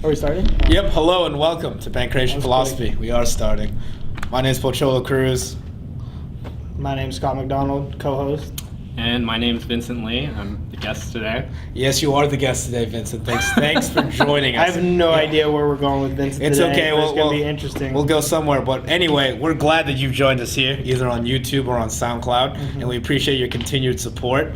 Are we starting? Yep, hello and welcome to Pankration Philosophy. Quick. We are starting. My name is Pocholo Cruz. My name's Scott McDonald, co-host. And my name's Vincent Lee. I'm the guest today. Yes, you are the guest today, Vincent. Thanks for joining us. I have no idea where we're going with Vincent It's today. okay. But it's going to be interesting. We'll go somewhere. But anyway, we're glad that you've joined us here, either on YouTube or on SoundCloud. And we appreciate your continued support.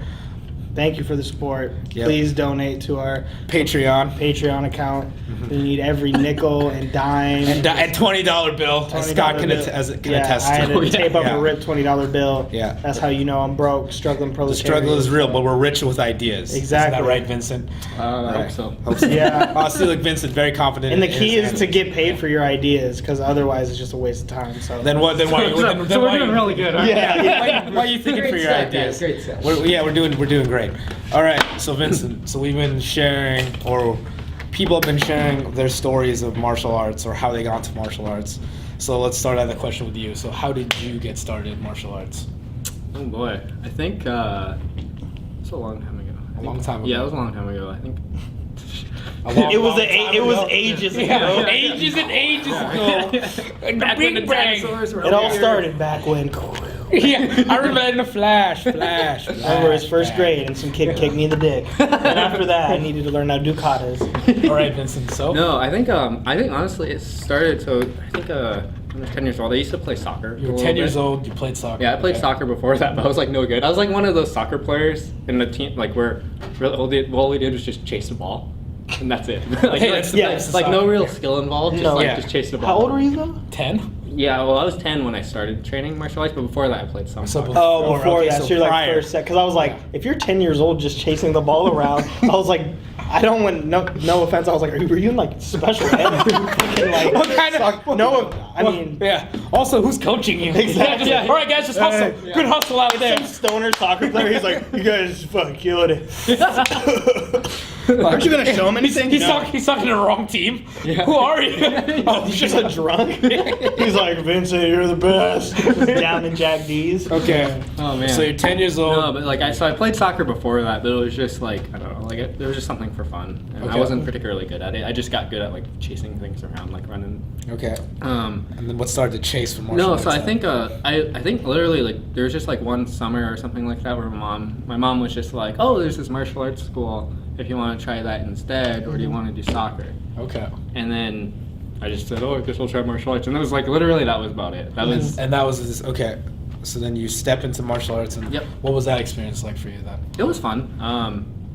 Thank you for the support. Yep. Please donate to our Patreon account. We need every nickel and dime. and $20 bill, as Scott can attest I had to. to tape up Yeah. a ripped $20 bill. Yeah. That's how you know I'm broke, struggling The proletariat. struggle is real, but we're rich with ideas. Exactly. Isn't that right, Vincent? I hope so. Hope so. Yeah. I see, like Vincent, very confident. And the in key his is to answers. get paid for your ideas, because otherwise it's just a waste of time. So Then what? Then why? So we're doing really good, aren't we? Yeah. Why are you thinking for your ideas? Great set. We're doing great. All right, so Vincent, so we've been sharing, or people have been sharing their stories of martial arts or how they got into martial arts. So let's start out the question with you. So how did you get started in martial arts? Oh boy, I think it's a long time ago. A long time ago. Yeah, it was a long time ago. I think. it was ages ago. Yeah. Ages and ages ago. Back when the dinosaurs were It all here. started back when. Yeah, I remember in a flash. I remember it was first grade and some kid kicked me in the dick. And after that, I needed to learn how to do katas. All right, Vincent. So No, I think honestly it started. So I think when I was 10 years old, I used to play soccer. you were 10 years old. You played soccer. Yeah, I played Okay. soccer before that, but I was like no good. I was like one of those soccer players in the team, like where all we did was just chase the ball, and that's it. like, Hey, that's the yeah, best of like no soccer. real skill involved, just No. like Yeah. just chase the ball. How old were you though? 10. Yeah, well, I was 10 when I started training martial arts, but before that, I played some. So soccer. Oh, before okay, that, so so you're like prior. first set. Because I was like, if you're 10 years old just chasing the ball around, I was like, I don't want no offense. I was like, were you in like special ed? Fucking, like, What kind of? no, I mean, yeah. Also, who's coaching you? Exactly. All right, guys, just hustle. Yeah. Good hustle out there. some stoner soccer player. He's like, you guys fucking killing it. Aren't you gonna show him anything? He's No. talking to the wrong team. Yeah. Who are you? Oh, he's just a drunk. He's like, Vincent, you're the best. Just down in Jack D's. Okay. Oh man. So you're 10 years old. No, but like I played soccer before that, but it was just like I don't know, like it was just something for fun, and Okay. I wasn't particularly good at it. I just got good at like chasing things around, like running. Okay. Um, And then what started to chase for martial No, arts? so I then? think I think literally like there was just like one summer or something like that where my mom was just like, oh, there's this martial arts school if you want to try that instead, or do you want to do soccer? Okay. And then I just said, oh, I guess I'll try martial arts, and it was like literally that was about it. That was And that was this. Okay. So then you step into martial arts, and Yep. what was that experience like for you then? it was fun.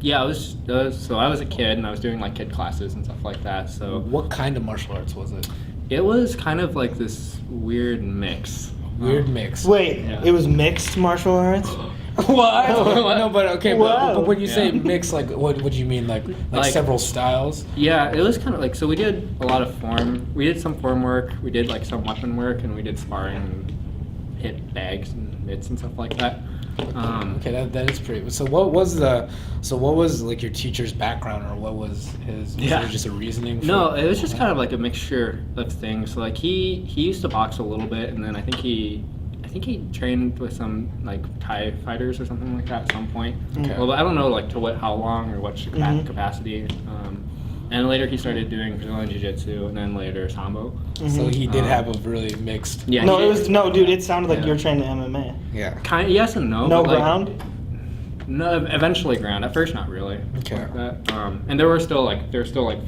Yeah, so I was a kid and I was doing like kid classes and stuff like that. So What kind of martial arts was it? it was kind of like this weird mix. Weird mix. Wait, Yeah. it was mixed martial arts? What? What? No, but okay. Wow. But when you say Yeah. mix, like what do you mean? Like Like- several styles? Yeah, it was kind of like, so we did a lot of form. We did some form work. We did like some weapon work, and we did sparring and hit bags and mitts and stuff like that. Okay, that is pretty. So what was like your teacher's background, or what was his? Was Yeah. there just a reasoning? For No, it was just kind of like a mixture of things. So like he used to box a little bit, and then I think he trained with some like Thai fighters or something like that at some point. Okay. Well, I don't know like to how long or what Mhm. capacity. And later he started doing Brazilian Jiu-Jitsu, and then later Sambo. So he did Um, have a really mixed. Yeah. No, he it did- was no, dude. It sounded like Yeah. you were training MMA. Yeah. Kind of yes and no. No but, like, ground. No, eventually ground. At first, not really. Okay. Like that. And there were still like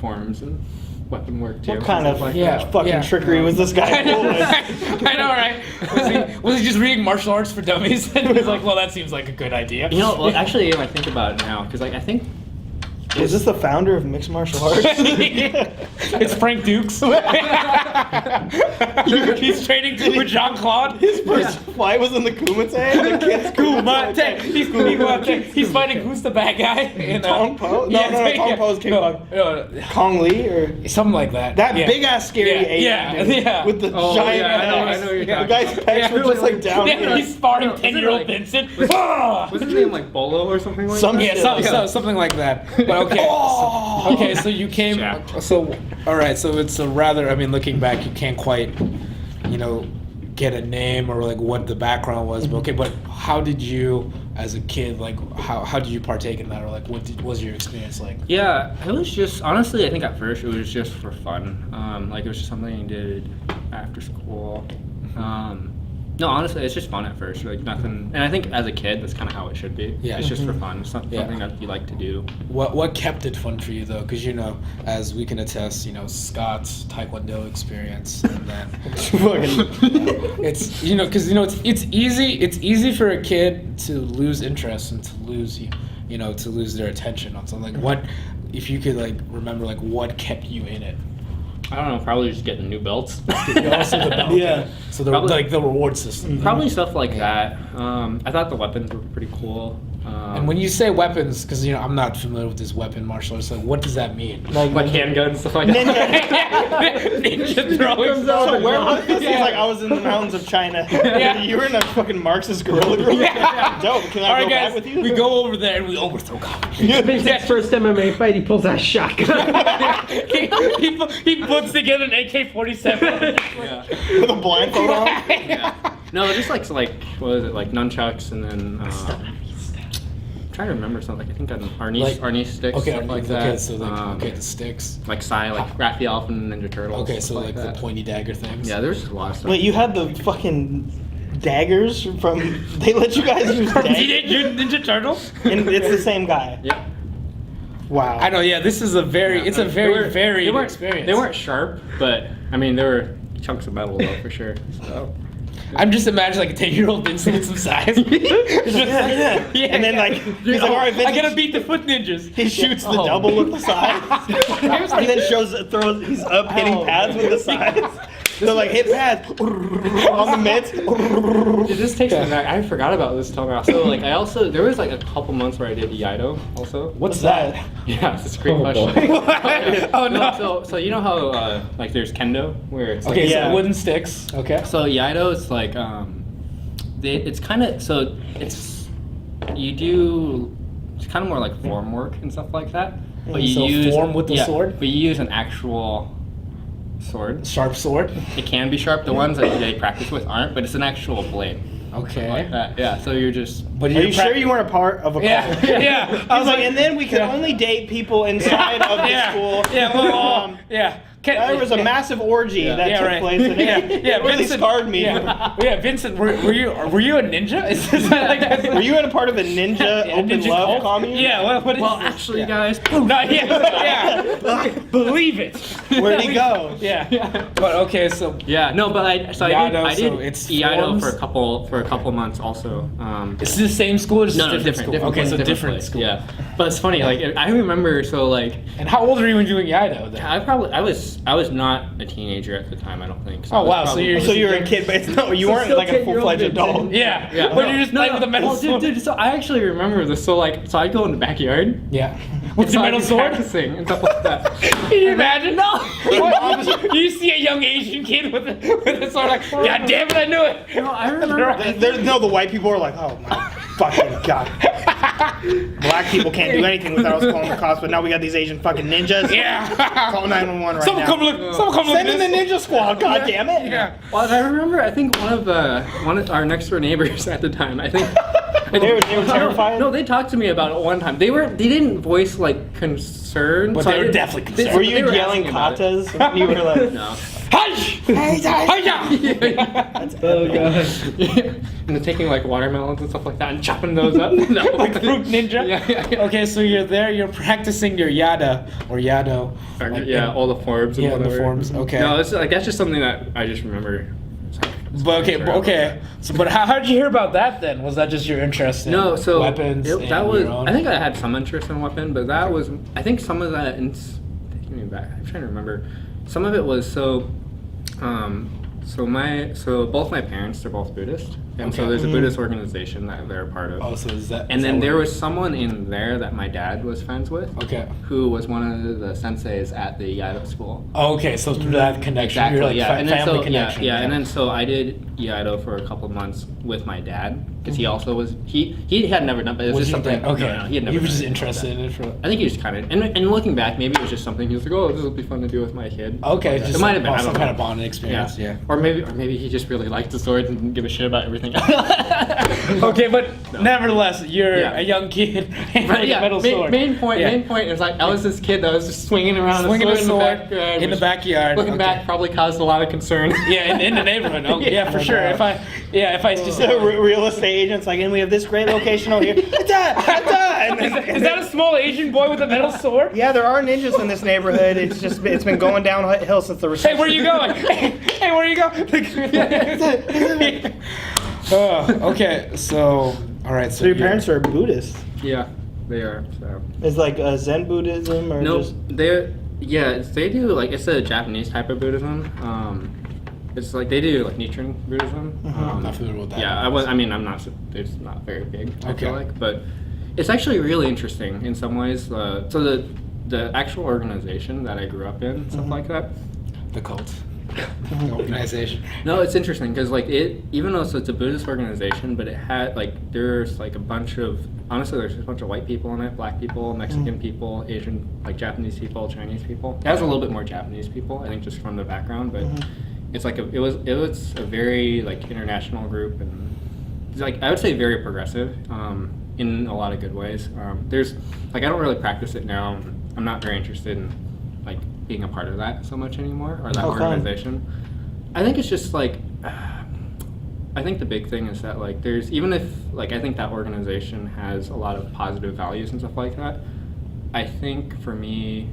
forms and weapon work too. What kind of Yeah, fucking yeah. trickery was this guy pulling? I know, right? Was he just reading martial arts for dummies? And he was like, well, that seems like a good idea. You know, well, actually, if I think about it now, because like I think Is this the founder of mixed martial arts? It's Frank Dukes. He's training with Jean Claude. His first fight was in the Kumite. The kid's Kumite. He's Kumite. He's fighting who's the bad guy? In, Tong Po? No, Tong Po's kickboxing. No, Kong Lee or something like that. that Yeah. big ass scary Yeah, Asian yeah, dude yeah. with the Oh, giant yeah, I know- ass. I know what you're The talking guy's about. pecs Yeah, were just like down Yeah, here. he's sparring Isn't it 10-year-old like- Vincent. was his name like Bolo or something like Some that? shit. Yeah, something like that. But okay. Oh! Okay, so you came. Jacked. So all right, so it's a rather. I mean, looking back, you can't quite, get a name or like what the background was. But okay, but how did you, as a kid, like how did you partake in that, or like what was your experience like? Yeah, it was just honestly. I think at first it was just for fun. Like it was just something you did after school. No, honestly, it's just fun at first. Like nothing, and I think as a kid, that's kind of how it should be. Yeah. It's just for fun. It's not Yeah. something that you like to do. What kept it fun for you though? Because as we can attest, Scott's Taekwondo experience, and then it's because it's easy for a kid to lose interest and to lose to lose their attention on something. Like what if you could like remember like what kept you in it? I don't know. Probably just getting new belts. Also the belt. Yeah. So the Probably- like the reward system. Probably stuff like that. I thought the weapons were pretty cool. And when you say weapons, because I'm not familiar with this weapon martial arts, like what does that mean? like handguns, stuff like that. Ninja throwing stuff. So where was this? Yeah. He's like, I was in the mountains of China. Yeah. You were in a fucking Marxist guerrilla group. Yeah. Dope. Can I All right, go guys, back with you? we go over there and we overthrow communism. Vincent's first MMA fight, he pulls out a shotgun. he puts together an AK-47. Yeah. With a blindfold on. Yeah. No, just like what was it, like nunchucks, and then I'm trying to remember something. I think an Arnie sticks, Okay, stuff like that. okay, so like the sticks. like Raphael from Ninja Turtles. Okay, so stuff like the that. pointy dagger things. Yeah, there's just a lot of stuff. Wait, you had the fucking daggers from... They let you guys use daggers? Ninja Turtles? And it's the same guy. Yeah. Wow. I know. Yeah, this is a very varied experience. They weren't sharp, but I mean they were chunks of metal though for sure. So. I'm just imagining like a 10-year-old Vincent with some size. Yeah. And then like, he's like, all right, I Vincent. gotta beat the foot ninjas. He shoots the double with the sides. And then he's up hitting pads with the sides. They're like, hit pads on the mitts. Dude, this takes me back. I forgot about this till now. So like there was like a couple months where I did Iaido also. What's that? Yeah, it's a great question. Oh no. So you know how like there's kendo where it's Okay, Yeah. so wooden sticks. Okay. So Iaido, it's like it's kind of so it's kind of more like form work and stuff like that. But you So use form with the sword? But you use an actual sword. Sharp sword. It can be sharp. The ones that they practice with aren't, but it's an actual blade. Okay. Like that. Yeah. So you're just. But Are you sure you weren't a part of a cult? Yeah. Yeah. I was like, and then we could only date people inside of the school. Yeah. Well, yeah. There was a massive orgy that took place, and it really scarred me. Yeah, Vincent, were you a ninja? Is that Were you in a part of a ninja open ninja love cult? commune? Yeah. What is Well, this? actually, Yeah. guys. Not yet. Yeah. Believe it. Where'd he go? Yeah. But okay, so Yeah. No, but I did so it's Iaido forms? for a couple months also. it's the same school or just No, a different school? Okay, so different place. school. Yeah. But it's funny. Like I remember. So like And how old were you when doing Iaido then? I was not a teenager at the time. I don't think. So Oh, I was wow, so probably- you're So you were a kid, but you weren't still like a 10-year-old full-fledged Vincent. adult. Yeah. Yeah. But you're just playing with a metal Oh, sword. dude. So I actually remember this. So I'd go in the backyard. Yeah. With and the so I'd metal be sword? practicing and stuff like that. Can you imagine? No. You see a young Asian kid with a sword like, God damn it, I knew it. No, I remember. No, the white people are like, oh my fucking god. Black people can't do anything without us calling the cops, but now we got these Asian fucking ninjas. Yeah. Call 911 right Someone now. come look. Someone come look. Send in the ninja squad, god damn it. Yeah. Well, I remember. I think one of our next door neighbors at the time. I think They were terrified? No, they talked to me about it one time. They didn't voice like concern, But so they I were didn't- definitely concerned. Were they you yelling asking about it. katas? You were like, No. Hush! Hiya! Oh god. And they're taking like watermelons and stuff like that and chopping those up. No. Like Fruit Ninja? Yeah. Okay, so you're there, you're practicing your yada or yado. Like, Yeah, all the forms. And Yeah, the whatever. forms, okay. No, that's just something that I just remember. But okay. So, but how did you hear about that then? Was that just your interest in No, so weapons? and that was. your own? I think I had some interest in weapon, but that was. I think some of that. Taking me back. I'm trying to remember. Some of it was so. So both my parents, they're both Buddhist, and so Okay. there's a Buddhist organization that they're a part of. Oh, so is that? And is then that there what- was someone in there that my dad was friends with, Okay. who was one of the senseis at the Iaido school. Oh, okay, so through that connection, Exactly. you're like yeah. And then family so connection. yeah. And then so I did Iaido for a couple months with my dad, because he also was he had never done, but it was Was just he something. okay. No, he had never. He was done just anything like interested that. in it for. I think he was kind of, and looking back, maybe it was just something he was like, oh, this will be fun to do with my kid. Okay, Like, just it might have been. I some don't kind know. of bonding experience. Yeah. Or maybe he just really liked the sword and didn't give a shit about everything. Okay, but nevertheless, you're Yeah. a young kid and But a yeah, metal sword. main point Yeah. is like I was this kid that was just swinging around Swinging a a sword sword in in the the backyard. backyard. Looking Okay. back, probably caused a lot of concern. Yeah, in the neighborhood. Oh, yeah, for No sure. doubt. If I just So real estate agents like, and we have this great location over here. And then- is that a small Asian boy with a metal sword? Yeah, there are ninjas in this neighborhood. It's been going downhill since the Hey, recession. where you going? Hey, where you going? Okay, so all right. So your parents are Buddhist. Yeah, they are. So Is like Zen Buddhism or no, just they do like it's a Japanese type of Buddhism. It's like they do like Nichiren Buddhism. I'm not familiar with that. Yeah, I'm not. It's not very big. I Okay. feel like, but it's actually really interesting in some ways. So the actual organization that I grew up in, stuff like that. the cult, the organization. No, it's interesting because like even though it's a Buddhist organization, but it had like there's like a bunch of there's a bunch of white people in it, black people, Mexican people, Asian, like Japanese people, Chinese people. It has a little bit more Japanese people, I think, just from the background, but it's like it was a very like international group, and it's like I would say very progressive in a lot of good ways. There's like I don't really practice it now. I'm not very interested in like being a part of that so much anymore, or that Okay. organization. I think it's just like I think the big thing is that like there's even if like I think that organization has a lot of positive values and stuff like that. I think for me,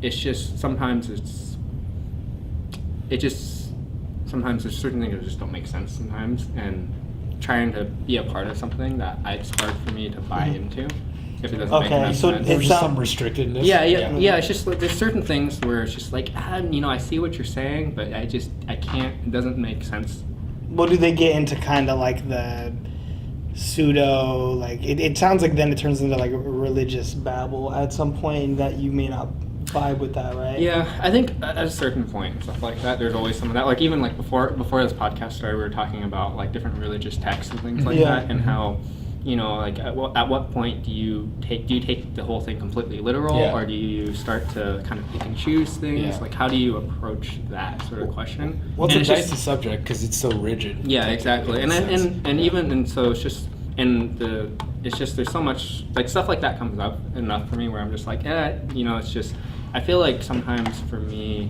it's just sometimes there's certain things that just don't make sense sometimes, and trying to be a part of something that it's hard for me to buy into if it doesn't make Okay, enough so sense. it There's just sound- some restrictedness. Yeah. It's just like there's certain things where it's just like I see what you're saying, but I can't. It doesn't make sense. Well, do they get into kind of like the pseudo, like, it sounds like then it turns into like a religious babble at some point that you may not vibe with that, right? Yeah, I think at a certain point and stuff like that, there's always some of that. Like even like before this podcast started, we were talking about like different religious texts and things like Yeah. that, and how, you know, like at what point do you take the whole thing completely literal, Yeah. or do you start to kind of pick and choose things? Yeah. Like how do you approach that sort of question? Well, it's And a just- dicey subject because it's so rigid. Yeah, exactly. And In a sense. and so it's just it's just there's so much like stuff like that comes up enough for me where I'm just like, you know, it's just I feel like sometimes for me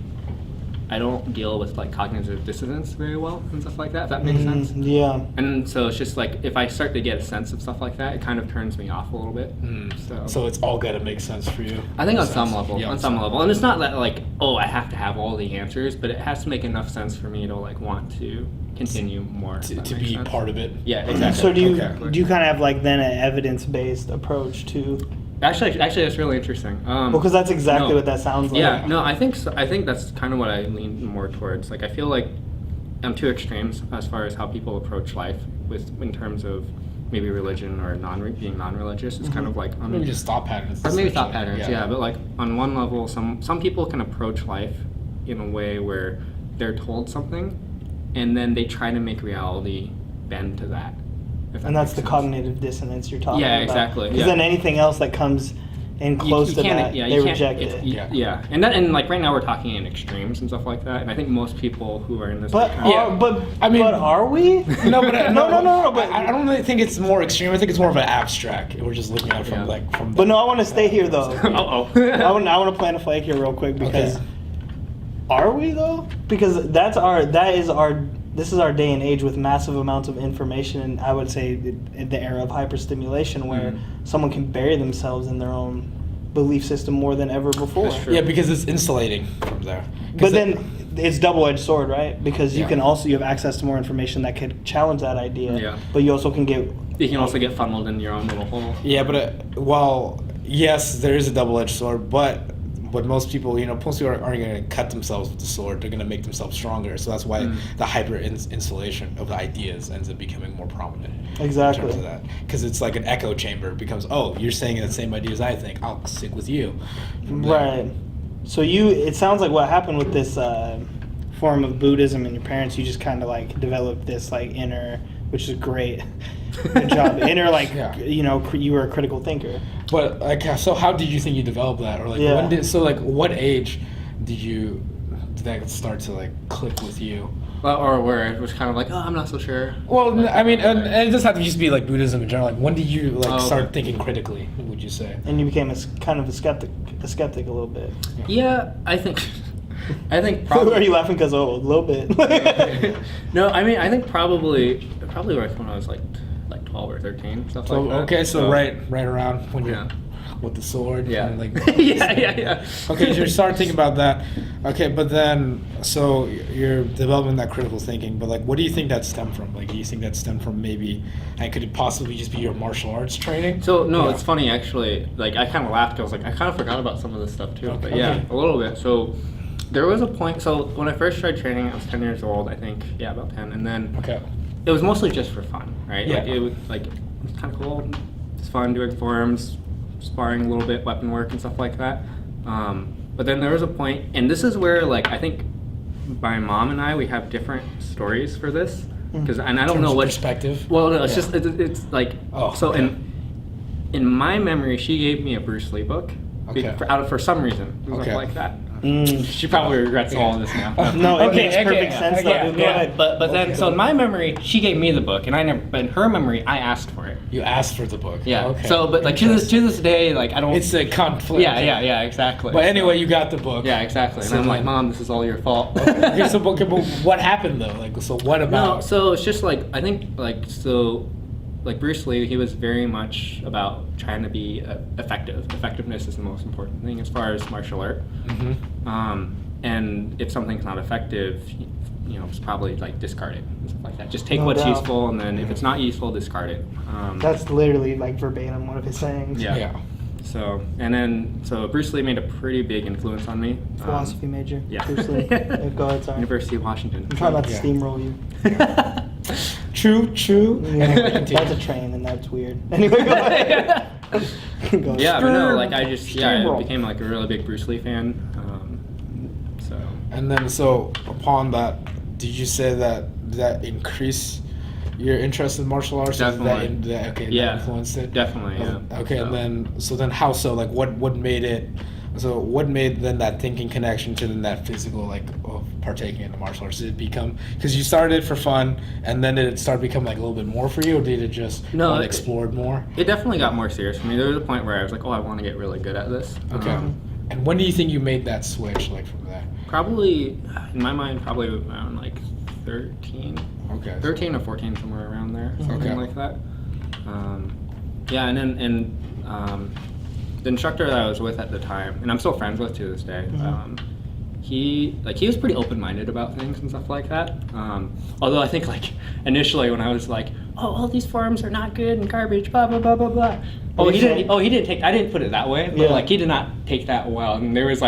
I don't deal with like cognitive dissonance very well and stuff like that, if that makes sense. Yeah. And so it's just like if I start to get a sense of stuff like that, it kind of turns me off a little bit. So it's all got to make sense for you. I think in on a some sense. level, Yeah, on some level, and it's not that like, oh, I have to have all the answers, but it has to make enough sense for me to like want to continue more. if that to makes be sense. part of it. Yeah, exactly. So do you kind of have like then an evidence-based approach to? Actually, that's really interesting. Well, because that's exactly no. what that sounds like. Yeah, no, I think so, I think that's kind of what I lean more towards. Like, I feel like I'm two extremes as far as how people approach life in terms of maybe religion or being non-religious. It's kind of like Maybe just thought patterns. or maybe thought essentially. patterns. Yeah, but like on one level, some people can approach life in a way where they're told something, and then they try to make reality bend to that. if that And that's makes the sense. cognitive dissonance you're talking Yeah, about. exactly, Because yeah. then anything else that comes in close to that, they reject it. Yeah, and like right now we're talking in extremes and stuff like that, and I think most people who are in this. But I mean- but are we? No, but no. But I don't really think it's more extreme. I think it's more of an abstract. We're just looking at it from Yeah. from. But no, I want to stay here though. Uh-oh. I want to plant a flag here real quick because Okay. are we though? Because this is our day and age with massive amounts of information, and I would say in the era of hyperstimulation where someone can bury themselves in their own belief system more than ever before. That's true. Yeah, because it's insulating from there. 'Cause But then it's double-edged sword, right? Because you Yeah. can you have access to more information that could challenge that idea. Yeah. But you also can get You can also get funneled in your own little hole. Yeah, but while yes, there is a double-edged sword, but most people, most people aren't going to cut themselves with the sword. They're going to make themselves stronger. So that's why the hyper insulation of the ideas ends up becoming more prominent. Exactly. In terms of that, because it's like an echo chamber. It becomes, oh, you're saying the same ideas I think. I'll stick with you. From there. Right. So it sounds like what happened with this form of Buddhism and your parents, you just kind of like developed this like inner which is great. Good job. And you're like, Yeah. you were a critical thinker. But like, so how did you think you developed that, or like, Yeah. what age did that start to like click with you? Well, or where it was kind of like, oh, I'm not so sure. Well, I mean, and it doesn't have to just be like Buddhism in general. Like, when did you like start okay. thinking critically? Would you say? And you became kind of a skeptic a little bit. Yeah, I think Are probably. you laughing because a little bit? No, I mean, I think probably like when I was like 12 or 13, stuff So like that. okay, so right around when you're Yeah. with the sword. Yeah. And like. yeah. Okay, so you start thinking about that. Okay, but then, so you're developing that critical thinking, but like, what do you think that stemmed from? Like, do you think that stemmed from maybe, and could it possibly just be your martial arts training? So no, Yeah. it's funny actually. Like I kind of laughed. I was like, I kind of forgot about some of this stuff too. But yeah, Okay. a little bit. So there was a point. So when I first started training, I was 10 years old. I think. Yeah, about 10. And then Okay. it was mostly just for fun, right? Yeah. It was kind of cool. It's fun doing forms, sparring a little bit, weapon work and stuff like that. But then there was a point, and this is where like I think my mom and I we have different stories for this because and I don't know what perspective. Well, no, it's Yeah. just it's like so okay. in my memory, she gave me a Bruce Lee book Okay. for some reason, it was Okay. like that. Mm. She probably regrets all of this now. No, it Okay, makes okay, perfect yeah, sense. yeah, though. Go Yeah, ahead. but then Okay. so in my memory, she gave me the book, and but in her memory, I asked for it. You asked for the book. Yeah. Okay. So, but like to this day, like I don't. It's a conflict. Yeah, exactly. But anyway, you got the book. Yeah, exactly. And So I'm like, then- Mom, this is all your fault. Okay, so but what happened though? Like, so what about? No, so it's just like I think like Bruce Lee, he was very much about trying to be effective. Effectiveness is the most important thing as far as martial art. Mhm. And if something's not effective, it's probably like discard it and stuff like that. Just take No what's doubt. useful, and then if it's not useful, discard it. That's literally like verbatim one of his sayings. Yeah. Yeah. So Bruce Lee made a pretty big influence on me. Philosophy major. Yeah. Bruce Lee. Yeah, go ahead, sorry. University of Washington. I'm trying not to Yeah. steamroll you. True. Yeah, Anyway, continue. that's a train, and that's weird. Anyway, go ahead. Go Yeah, but no, Stir- like I steamroll. became like a really big Bruce Lee fan. So And then, so upon that, did you say that increased your interest in martial arts? Definitely. That Yeah. influenced it. definitely, yeah. Okay, So- and then how so? Like, what made it? So what made then that thinking connection to then that physical partaking in the martial arts? Did it become because you started for fun and then did it start become like a little bit more for you, or did it just No, want to it- explore it more? It definitely got more serious for me. There was a point where I was like, oh, I want to get really good at this. Okay. And when do you think you made that switch, like from there? Probably, in my mind, probably around like 13. Okay. 13 or 14, somewhere around there. Something Okay. like that. Yeah, and then the instructor that I was with at the time, and I'm still friends with to this day, he was pretty open-minded about things and stuff like that. Although I think like initially when I was like, oh, all these forms are not good and garbage, blah blah blah blah blah. Oh, he didn't. Oh, he didn't take. I didn't put it that way, but Yeah. like he did not take that well. And there was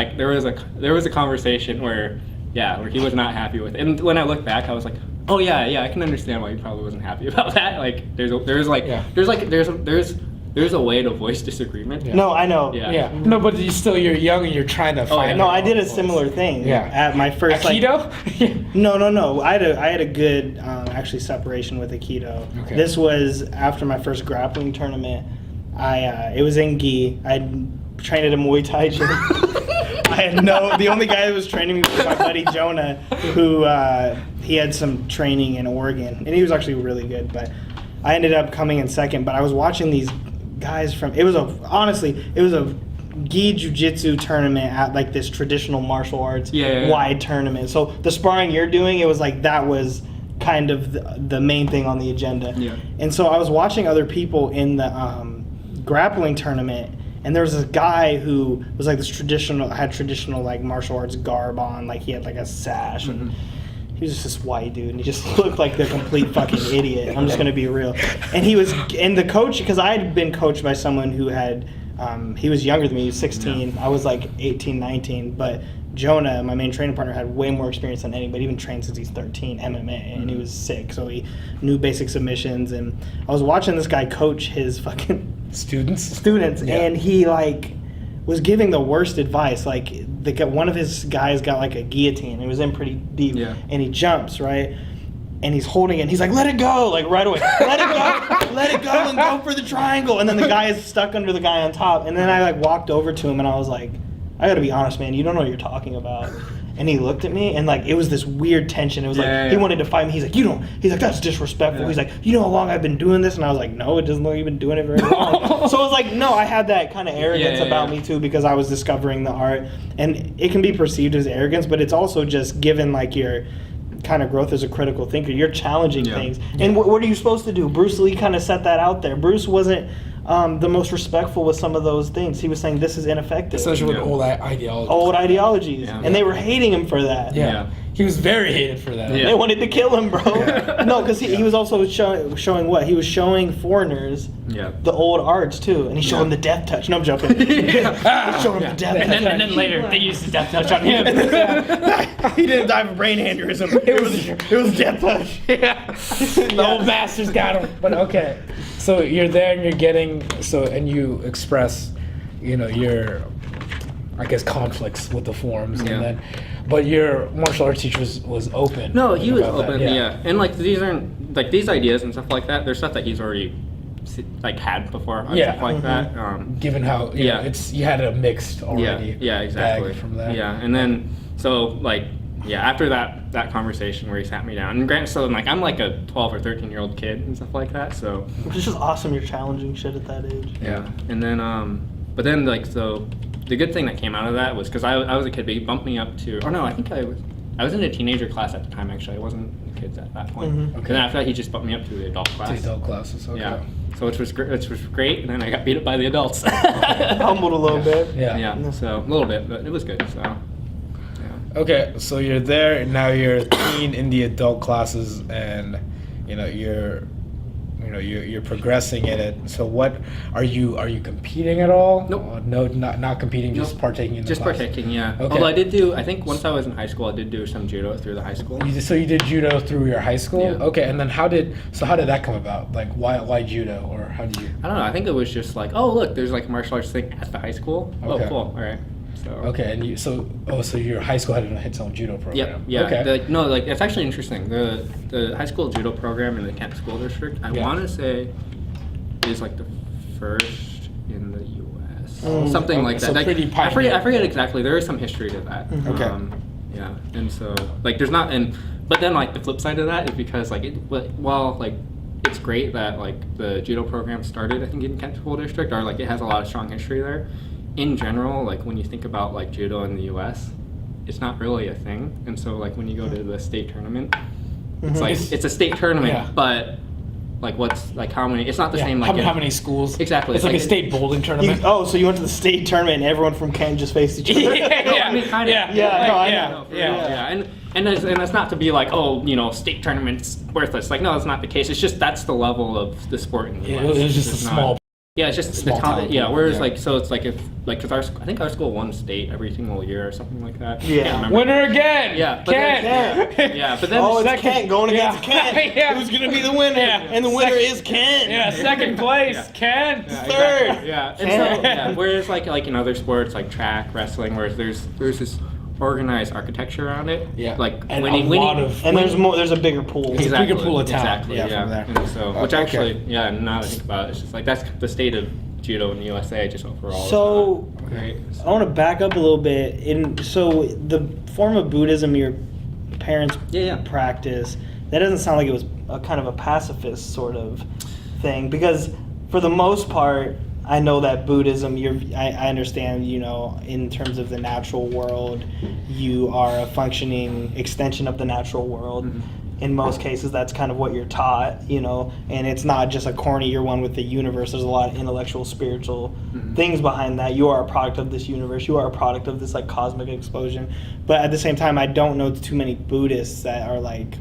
a conversation where he was not happy with it. And when I look back, I was like, oh yeah, I can understand why he probably wasn't happy about that. Like there's a way to voice disagreement. Yeah. No, I know. Yeah. Yeah. No, but you're young and you're trying to find. yeah. No, your I did own a voice. similar thing. Yeah. At my first Aikido? No. I had a good actually separation with Aikido. Okay. This was after my first grappling tournament. It was in gi. I had trained at a Muay Thai gym. The only guy that was training me was my buddy Jonah, who he had some training in Oregon, and he was actually really good. But I ended up coming in second. But I was watching these guys it was a gi jiu-jitsu tournament at like this traditional martial arts wide tournament. So the sparring you're doing, it was like that was kind of the main thing on the agenda. Yeah. And so I was watching other people in the grappling tournament, and there was this guy who was like had traditional like martial arts garb on, like he had like a sash and he was just this white dude, and he just looked like the complete fucking idiot. I'm just gonna be real. And the coach, because I had been coached by someone who had, he was younger than me, he was 16. I was like 18, 19, but Jonah, my main training partner, had way more experience than anybody. Even trained since he's 13, MMA, and he was sick, so he knew basic submissions. And I was watching this guy coach his fucking students, Yeah. and he like was giving the worst advice. Like one of his guys got like a guillotine. It was in pretty deep, Yeah. and he jumps right, and he's holding it, and he's like, let it go, like right away. Let it go and go for the triangle. And then the guy is stuck under the guy on top. And then I like walked over to him and I was like, I gotta be honest, man, you don't know what you're talking about. And he looked at me and like it was this weird tension. It was like he wanted to fight me. He's like, he's like, that's disrespectful. Yeah. He's like, you know how long I've been doing this? And I was like, no, it doesn't look like you've been doing it very long. So I was like, no, I had that kind of arrogance about me too, because I was discovering the art. And it can be perceived as arrogance, but it's also just given like your kind of growth as a critical thinker. You're challenging things. And what are you supposed to do? Bruce Lee kind of set that out there. Bruce wasn't the most respectful with some of those things. He was saying this is ineffective. Especially with old ideologies. Old ideologies. Yeah. And they were hating him for that. Yeah. He was very hated for that. Yeah. They wanted to kill him, bro. No, because he was also showing what? He was showing foreigners the old arts, too. And he showed them the death touch. No, I'm joking. He showed them the death touch. And then later, they used the death touch on him. He didn't die of a brain aneurysm. It was death touch. The old bastards got him. But okay. So you're there and you're getting, and you express, your, I guess, conflicts with the forms. And then, but your martial arts teacher was open. No, he was open, And like these aren't, like these ideas and stuff like that, they're stuff that he's already like had before and stuff like that. Given how, you had a mixed already. Yeah, exactly. Bag from that. Yeah, and then, so like, after that conversation where he sat me down, and granted, so like I'm like a 12 or 13-year-old kid and stuff like that, so. Which is just awesome, you're challenging shit at that age. Yeah, and then, but then like, so the good thing that came out of that was, because I was a kid, but he bumped me up to, I think I was in a teenager class at the time, actually. I wasn't kids at that point. Okay. And then after that, he just bumped me up to the adult class. To adult classes, okay. Yeah. So which was great, and then I got beat up by the adults. Humbled a little bit. Yeah. So a little bit, but it was good. So. Yeah. Okay, so you're there and now you're a teen in the adult classes, and you're progressing in it. So what are you competing at all? Nope. No, not competing. Just partaking in the Just class. partaking, yeah. Okay. Although I think once I was in high school, I did do some judo through the high school. So you did judo through your high school? Yeah. Okay, and then how did that come about? Like why judo, or how did you? I don't know. I think it was just like, oh look, there's like a martial arts thing at the high school. Okay. Oh, cool. All right. So. Okay, and so your high school had its own judo program. Yeah. Okay. It's actually interesting. The high school judo program in the Kent School District, I want to say, is like the first in the U.S. Something like that. So like, pretty I pioneer. forget exactly. There is some history to that. Okay. Yeah, and so like there's not, but then like the flip side of that is because like it's great that like the judo program started, I think, in Kent School District, or like it has a lot of strong history there. In general, like when you think about like judo in the U.S., it's not really a thing, and so like when you go to the state tournament, it's like it's a state tournament, but like what's like how many? It's not the same like how many schools? Exactly, It's like a state bowling tournament. So you went to the state tournament and everyone from Kent just faced each other. I mean, kind of. Yeah. And it's not to be like, state tournament's worthless. Like, no, that's not the case. It's just that's the level of the sport in the US. It was just a small. Yeah, it's just small town. Yeah, whereas like, so it's like if like, cause I think our school won state every single year or something like that. Yeah. Winner again. Yeah, but Kent. But then it's Kent going against Kent. Who's gonna be the winner? And the winner is Kent. Yeah, second place, Kent. Third. Exactly. Yeah, and so whereas like in other sports like track, wrestling, whereas there's this organized architecture around it. Yeah. Like and there's a bigger pool. There's a bigger pool of talent. Exactly. Yeah. From there. And so, which actually, now that I think about it, it's just like that's the state of judo in the USA just overall. So great. I want to back up a little bit. So the form of Buddhism your parents practice, that doesn't sound like it was a kind of a pacifist sort of thing, because for the most part, I know that Buddhism, I understand, in terms of the natural world, you are a functioning extension of the natural world. In most cases, that's kind of what you're taught, and it's not just a corny, you're one with the universe. There's a lot of intellectual, spiritual things behind that. You are a product of this universe. You are a product of this like cosmic explosion. But at the same time, I don't know too many Buddhists that are like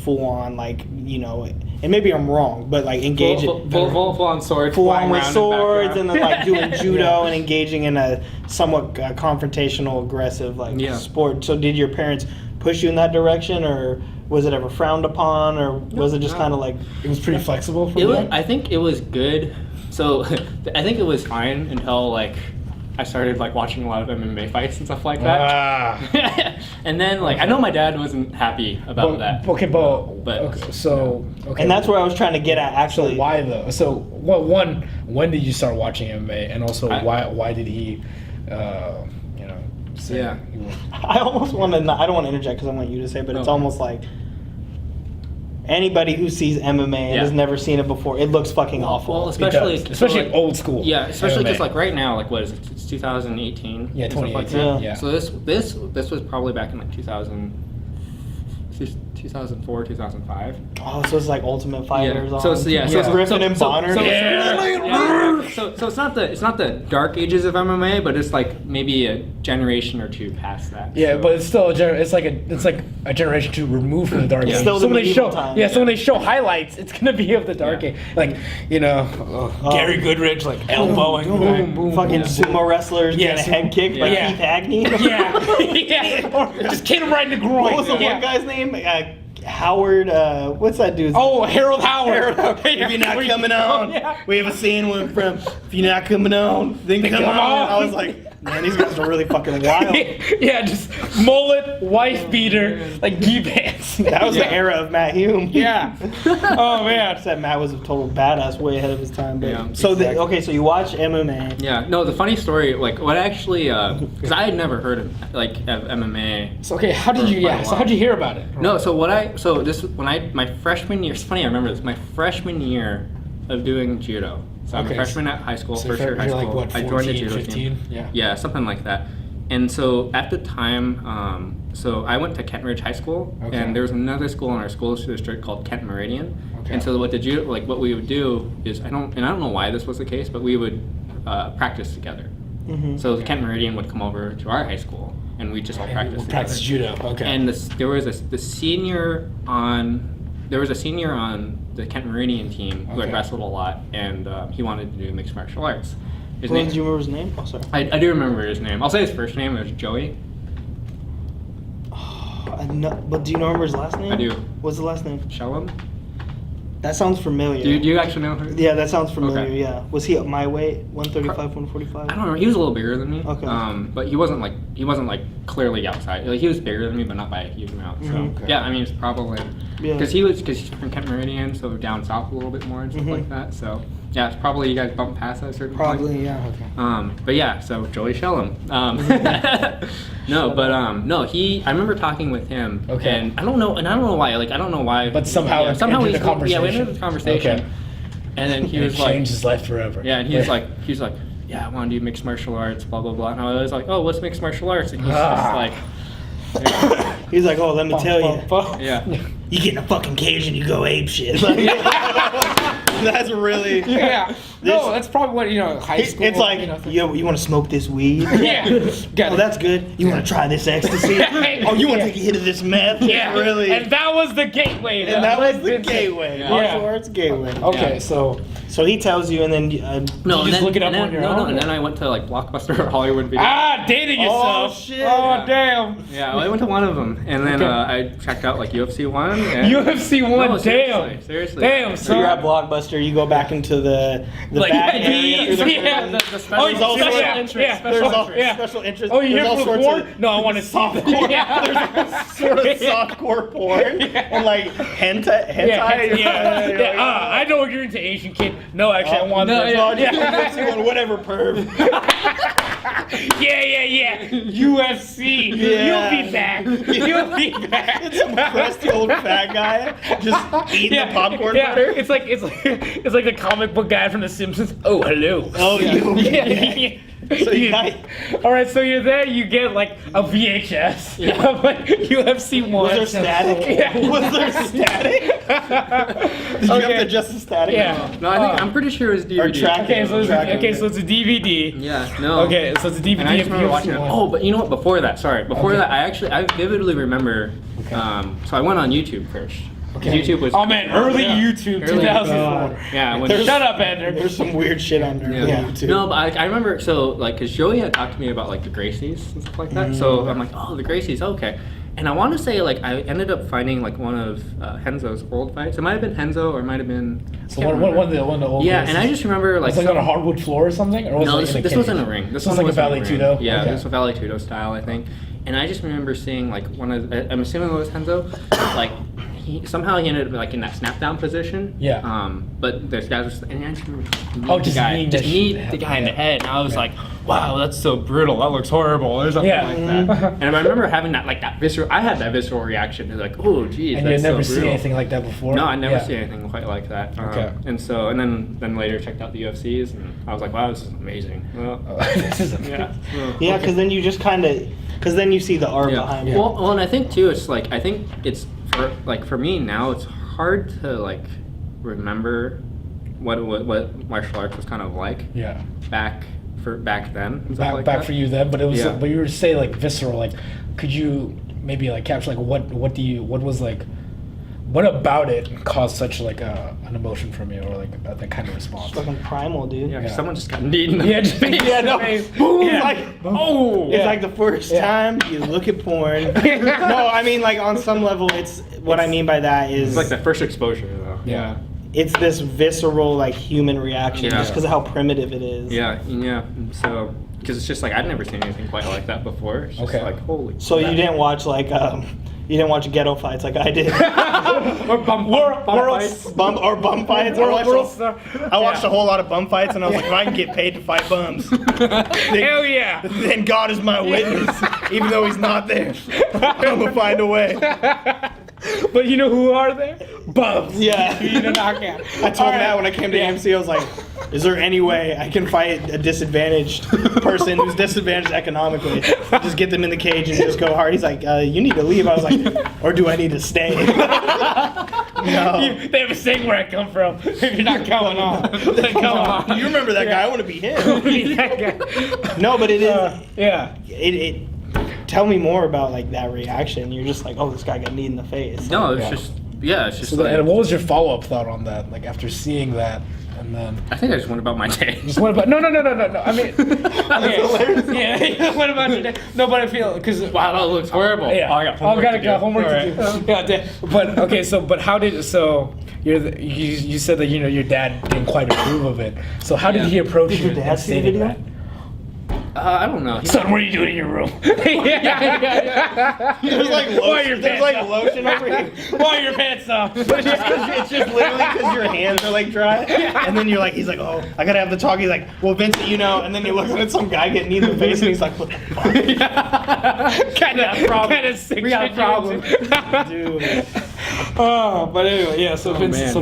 full on, like, and maybe I'm wrong, but like engage full on swords, full on with swords, and then like doing judo and engaging in a somewhat confrontational, aggressive sport. So did your parents push you in that direction, or was it ever frowned upon, or was it just kind of like it was pretty flexible for you? I think it was good. So I think it was fine until like I started like watching a lot of MMA fights and stuff like that. Ah. And then like I know my dad wasn't happy about that. Okay, but But so okay. And that's where I was trying to get at, So actually. why though? So when did you start watching MMA, and also why did he, say Yeah. he was- I almost want to. I don't want to interject because I want you to say, but it's Okay. almost like anybody who sees MMA and Yeah. has never seen it before, it looks fucking awful. Well, It especially does. Especially like, old school. Yeah, especially because MMA. like right now, like what is it? It's 2018. Yeah, and stuff like 2018. that. Yeah. So this was probably back in like 2004, 2005. Oh, so it's like Ultimate Fighters. So it's, yeah, so it's Griffin and Bonner. So it's not the dark ages of MMA, but it's like maybe a generation or two past that. Yeah, so. but it's still it's like a generation to remove from the dark Yeah. age. Still So the when they show medieval time. so when they show highlights, it's gonna be of the dark Yeah. age. Like Gary Goodrich like elbowing, boom, boom, Fucking boom, sumo wrestlers Yeah, getting a head kicked by yeah. Keith Agnew. yeah, or just hit him right in the groin. What was the Yeah. one guy's name? Howard. What's that dude's Oh, Harold Howard. If you're not coming on, Yeah. we have a scene with from. If you're not coming on, then come come on. on. I was like, man, these guys are really fucking wild. Yeah, just mullet, wife beater, like gi pants. That was the era of Matt Hume. Yeah. Oh man. Said Matt was a total badass, way ahead of his time. But Yeah, so exactly. okay, so you watch MMA. Yeah, no, the funny story, like what actually, because I had never heard of like of MMA. So okay, how did you? For quite a Yeah. So while. how'd you hear about it? No, my freshman year. It's funny, I remember this. My freshman year of doing judo. So I'm a Okay, freshman at high school, So first year you're high school. like what? I joined the 14, judo 15? team. Yeah. Yeah, something like that. And so at the time, so I went to Kent Ridge High School, Okay. and there was another school in our school district called Kent Meridian. Okay. And so what what we would do is I don't know why this was the case, but we would practice together. Mm-hmm. So Kent Meridian would come over to our high school, and we just all practice We'll together. practice judo. Okay. And there was a senior on the Kent Meridian team who had Okay. wrestled a lot, and he wanted to do mixed martial arts. His Do you name, remember his name? Oh, sorry. I do remember his name. I'll say his first name. It was Joey. But do you remember his last name? I do. What's the last name? Shalom. That sounds familiar. Do you actually know her? Yeah, that sounds familiar. Okay. Yeah. Was he at my weight? 135, 145? I don't remember. He was a little bigger than me. Okay. But he wasn't like clearly outside. Like he was bigger than me, but not by a huge amount. So Mhm. Okay. yeah, I mean it's probably Yeah. because he's from Kent Meridian, so down south a little bit more and stuff Mhm. like that. So yeah, it's probably you guys bumped past that at a certain point. Probably, yeah. But yeah, so Joey Shellum. No, I remember talking with him. Okay. And I don't know why. Like I don't know why. But somehow it somehow entered we the conversation. Yeah, we entered the conversation. Okay. And then he And was it like, changed his life forever. yeah, and he's like, yeah, I want to do mixed martial arts, blah blah blah. And I was like, oh, what's mixed martial arts? And he's Ah. just like, He's like, oh, let me tell you. yeah. You get in a fucking cage and you go ape shit. That's really. Yeah. No, that's probably what high school. It's like, you want to smoke this weed? Yeah. Got Oh, it. that's good. You want to try this ecstasy? Oh, you want to take a hit of this meth? Yeah. Really? And that was the gateway. And that was the Vincent. gateway. Yeah. Martial arts gateway. Okay, Yeah. So he tells you, and then No, you just look it up on your own? and then I went to like Blockbuster or Hollywood Video. dating yourself. shit. Oh, damn. Yeah, well, I went to one of them, and then I checked out like UFC 1. And UFC 1, No, damn. seriously. Damn, so you're at son. Blockbuster. You go back into the Like, back yeah, area. yeah, or yeah. The special, Oh, also- special yeah, interest. yeah. Special There's all interest. Yeah. special interest. Oh, you There's here all for sorts porn? of No, I want to see softcore. Yeah. There's sort of softcore porn and like hentai. I know you're into Asian kid. No, actually, I want no, this. Yeah. Whatever, perv. Yeah. UFC. Yeah. You'll be back. You'll be back. It's some crusty old fat guy just eating the popcorn butter. It's like the comic book guy from The Simpsons. Oh, hello. Oh, you. Yeah. So you got- All right, so you're there. You get like a VHS of like UFC 1. Was there static? Yeah. Was there static? Did you have to adjust the static? Yeah. No, I'm pretty sure it was DVD. Or track. Okay, so it's a DVD. Yeah, no. Okay, so it's a DVD. And I just of remember UFC watching it. 1. Oh, but you know what? Before that, I vividly remember. Okay. So I went on YouTube first. Okay. YouTube was. Oh man, early Yeah. YouTube, Early 2004. Yeah, when Shut up, Ender. There's some weird shit on there. Yeah. too. No, but I remember, so, like, because Joey had talked to me about, like, the Gracies and stuff like that. So I'm like, oh, the Gracies, okay. And I want to say like I ended up finding like one of Henzo's old fights. It might have been Henzo or it might have been. So one of the old. Yeah, places. and I just remember like. Was it on a hardwood floor or something, or was No, it in a this cage? was in a ring. This was one like a Valley in ring. Tudo. Yeah, Okay. this was Valley Tudo style, I think. And I just remember seeing like one of. I'm assuming it was Henzo. Like somehow he ended up like in that snap down position. Yeah. But there's guys just and I just remember. Just kneed the guy in the head, and I was like, wow, that's so brutal. That looks horrible, or something like that. And I remember having that visceral. I had that visceral reaction. Like, oh, geez. And you had that's never so seen brutal. anything like that before. No, I never seen anything quite like that. Okay. And so, and then later checked out the UFCs, and I was like, wow, this is amazing. Well, This is amazing. Yeah, because then you just kind of, because then you see the art behind it. Well, and I think too, it's like I think it's for me now, it's hard to like remember what martial arts was kind of like. Yeah. Back then. and stuff Back like that. for you then, but it was. Yeah. But you were to say like visceral. Like, could you maybe like capture like what was like, what about it caused such like an emotion from you, or like that kind of response? It's fucking primal, dude. Yeah, Yeah. someone just got kneed in the Yeah, just face. Yeah, no. Boom! It's like, Oh! it's like the first time you look at porn. No, I mean, like, on some level, it's, what I mean by that is, It's like the first exposure, though. Yeah. it's this visceral, like, human reaction, Yeah. just because of how primitive it is. Yeah. And so, because it's just like, I'd never seen anything quite like that before. It's just Okay. like, holy. So you didn't watch, like, you didn't watch ghetto fights like I did. Or bum fights. Bum fights. I watched a whole lot of bum fights, and I was like, if I can get paid to fight bums, Hell yeah! then God is my witness. Even though he's not there, I'm gonna find a way. But you know who are there? Bums. Yeah. You need to knock out. I told him that when I came to AMC, I was like, is there any way I can fight a disadvantaged person who's disadvantaged economically? Just get them in the cage and just go hard. He's like, you need to leave. I was like, or do I need to stay? No. They have a saying where I come from. If you're not coming on, then come on. You remember that guy? I want to be him. That guy. No, but it is. Yeah. It. Tell me more about like that reaction. You're just like, oh, this guy got kneed in the face. No, it's Yeah. just, yeah, it's just So, like, and what was your follow-up thought on that? Like after seeing that, and then I think I just went about my day. just what about? No. I mean, okay. Yeah. What about your day? No, but I feel because Wow, that looks horrible. Yeah. Oh, I got homework to do. homework All to right. do. Yeah. But okay. But how did you said that your dad didn't quite approve of it. So how did Yeah. he approach Did you your dad in see the stating video? that? I don't know. Son, what are you doing in your room? There's like Why are your lotion. There's pants like off? lotion over here. Why are your pants off? It's just literally because your hands are like dry, and then you're like, he's like, oh, I gotta have the talk. He's like, well, Vincent, you know, and then you're looking at some guy getting kneed in the face, and he's like, what the fuck, Kind of sick. We got a problem. dude? Oh, but anyway, yeah. So Vincent, man.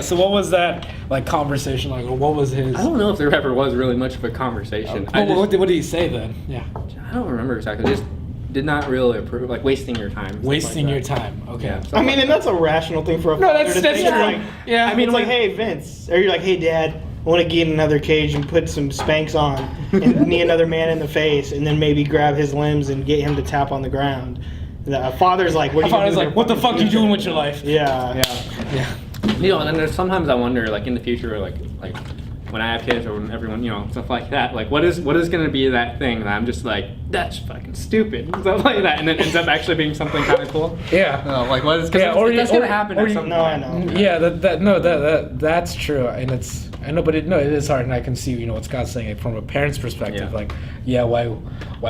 so what was that like conversation like? Or what was his? I don't know if there ever was really much of a conversation. What did he say then? Yeah. I don't remember exactly. Just did not really approve, like wasting your time. stuff Wasting like your that. time. Okay. Yeah. I mean, and that's a rational thing for a No, father that's to think. true. Like, Yeah. I mean, it's like, hey, Vince, or you're like, hey, Dad, I want to get in another cage and put some Spanx on and knee another man in the face, and then maybe grab his limbs and get him to tap on the ground. The father's like, what are you I gonna was do like, what the fuck you doing with your life? Yeah. Yeah. You know, and then there's sometimes I wonder, like in the future, like when I have kids or when everyone, you know, stuff like that, like what is going to be that thing that I'm just like, that's fucking stupid, and stuff like that, and then ends up actually being something kind of cool. Yeah. No, like what is? Cause Yeah, that's going to happen at some No, point. I know. Yeah, that's true, and I know, but it is hard, and I can see, what Scott's saying from a parent's perspective. Yeah. Like, yeah, why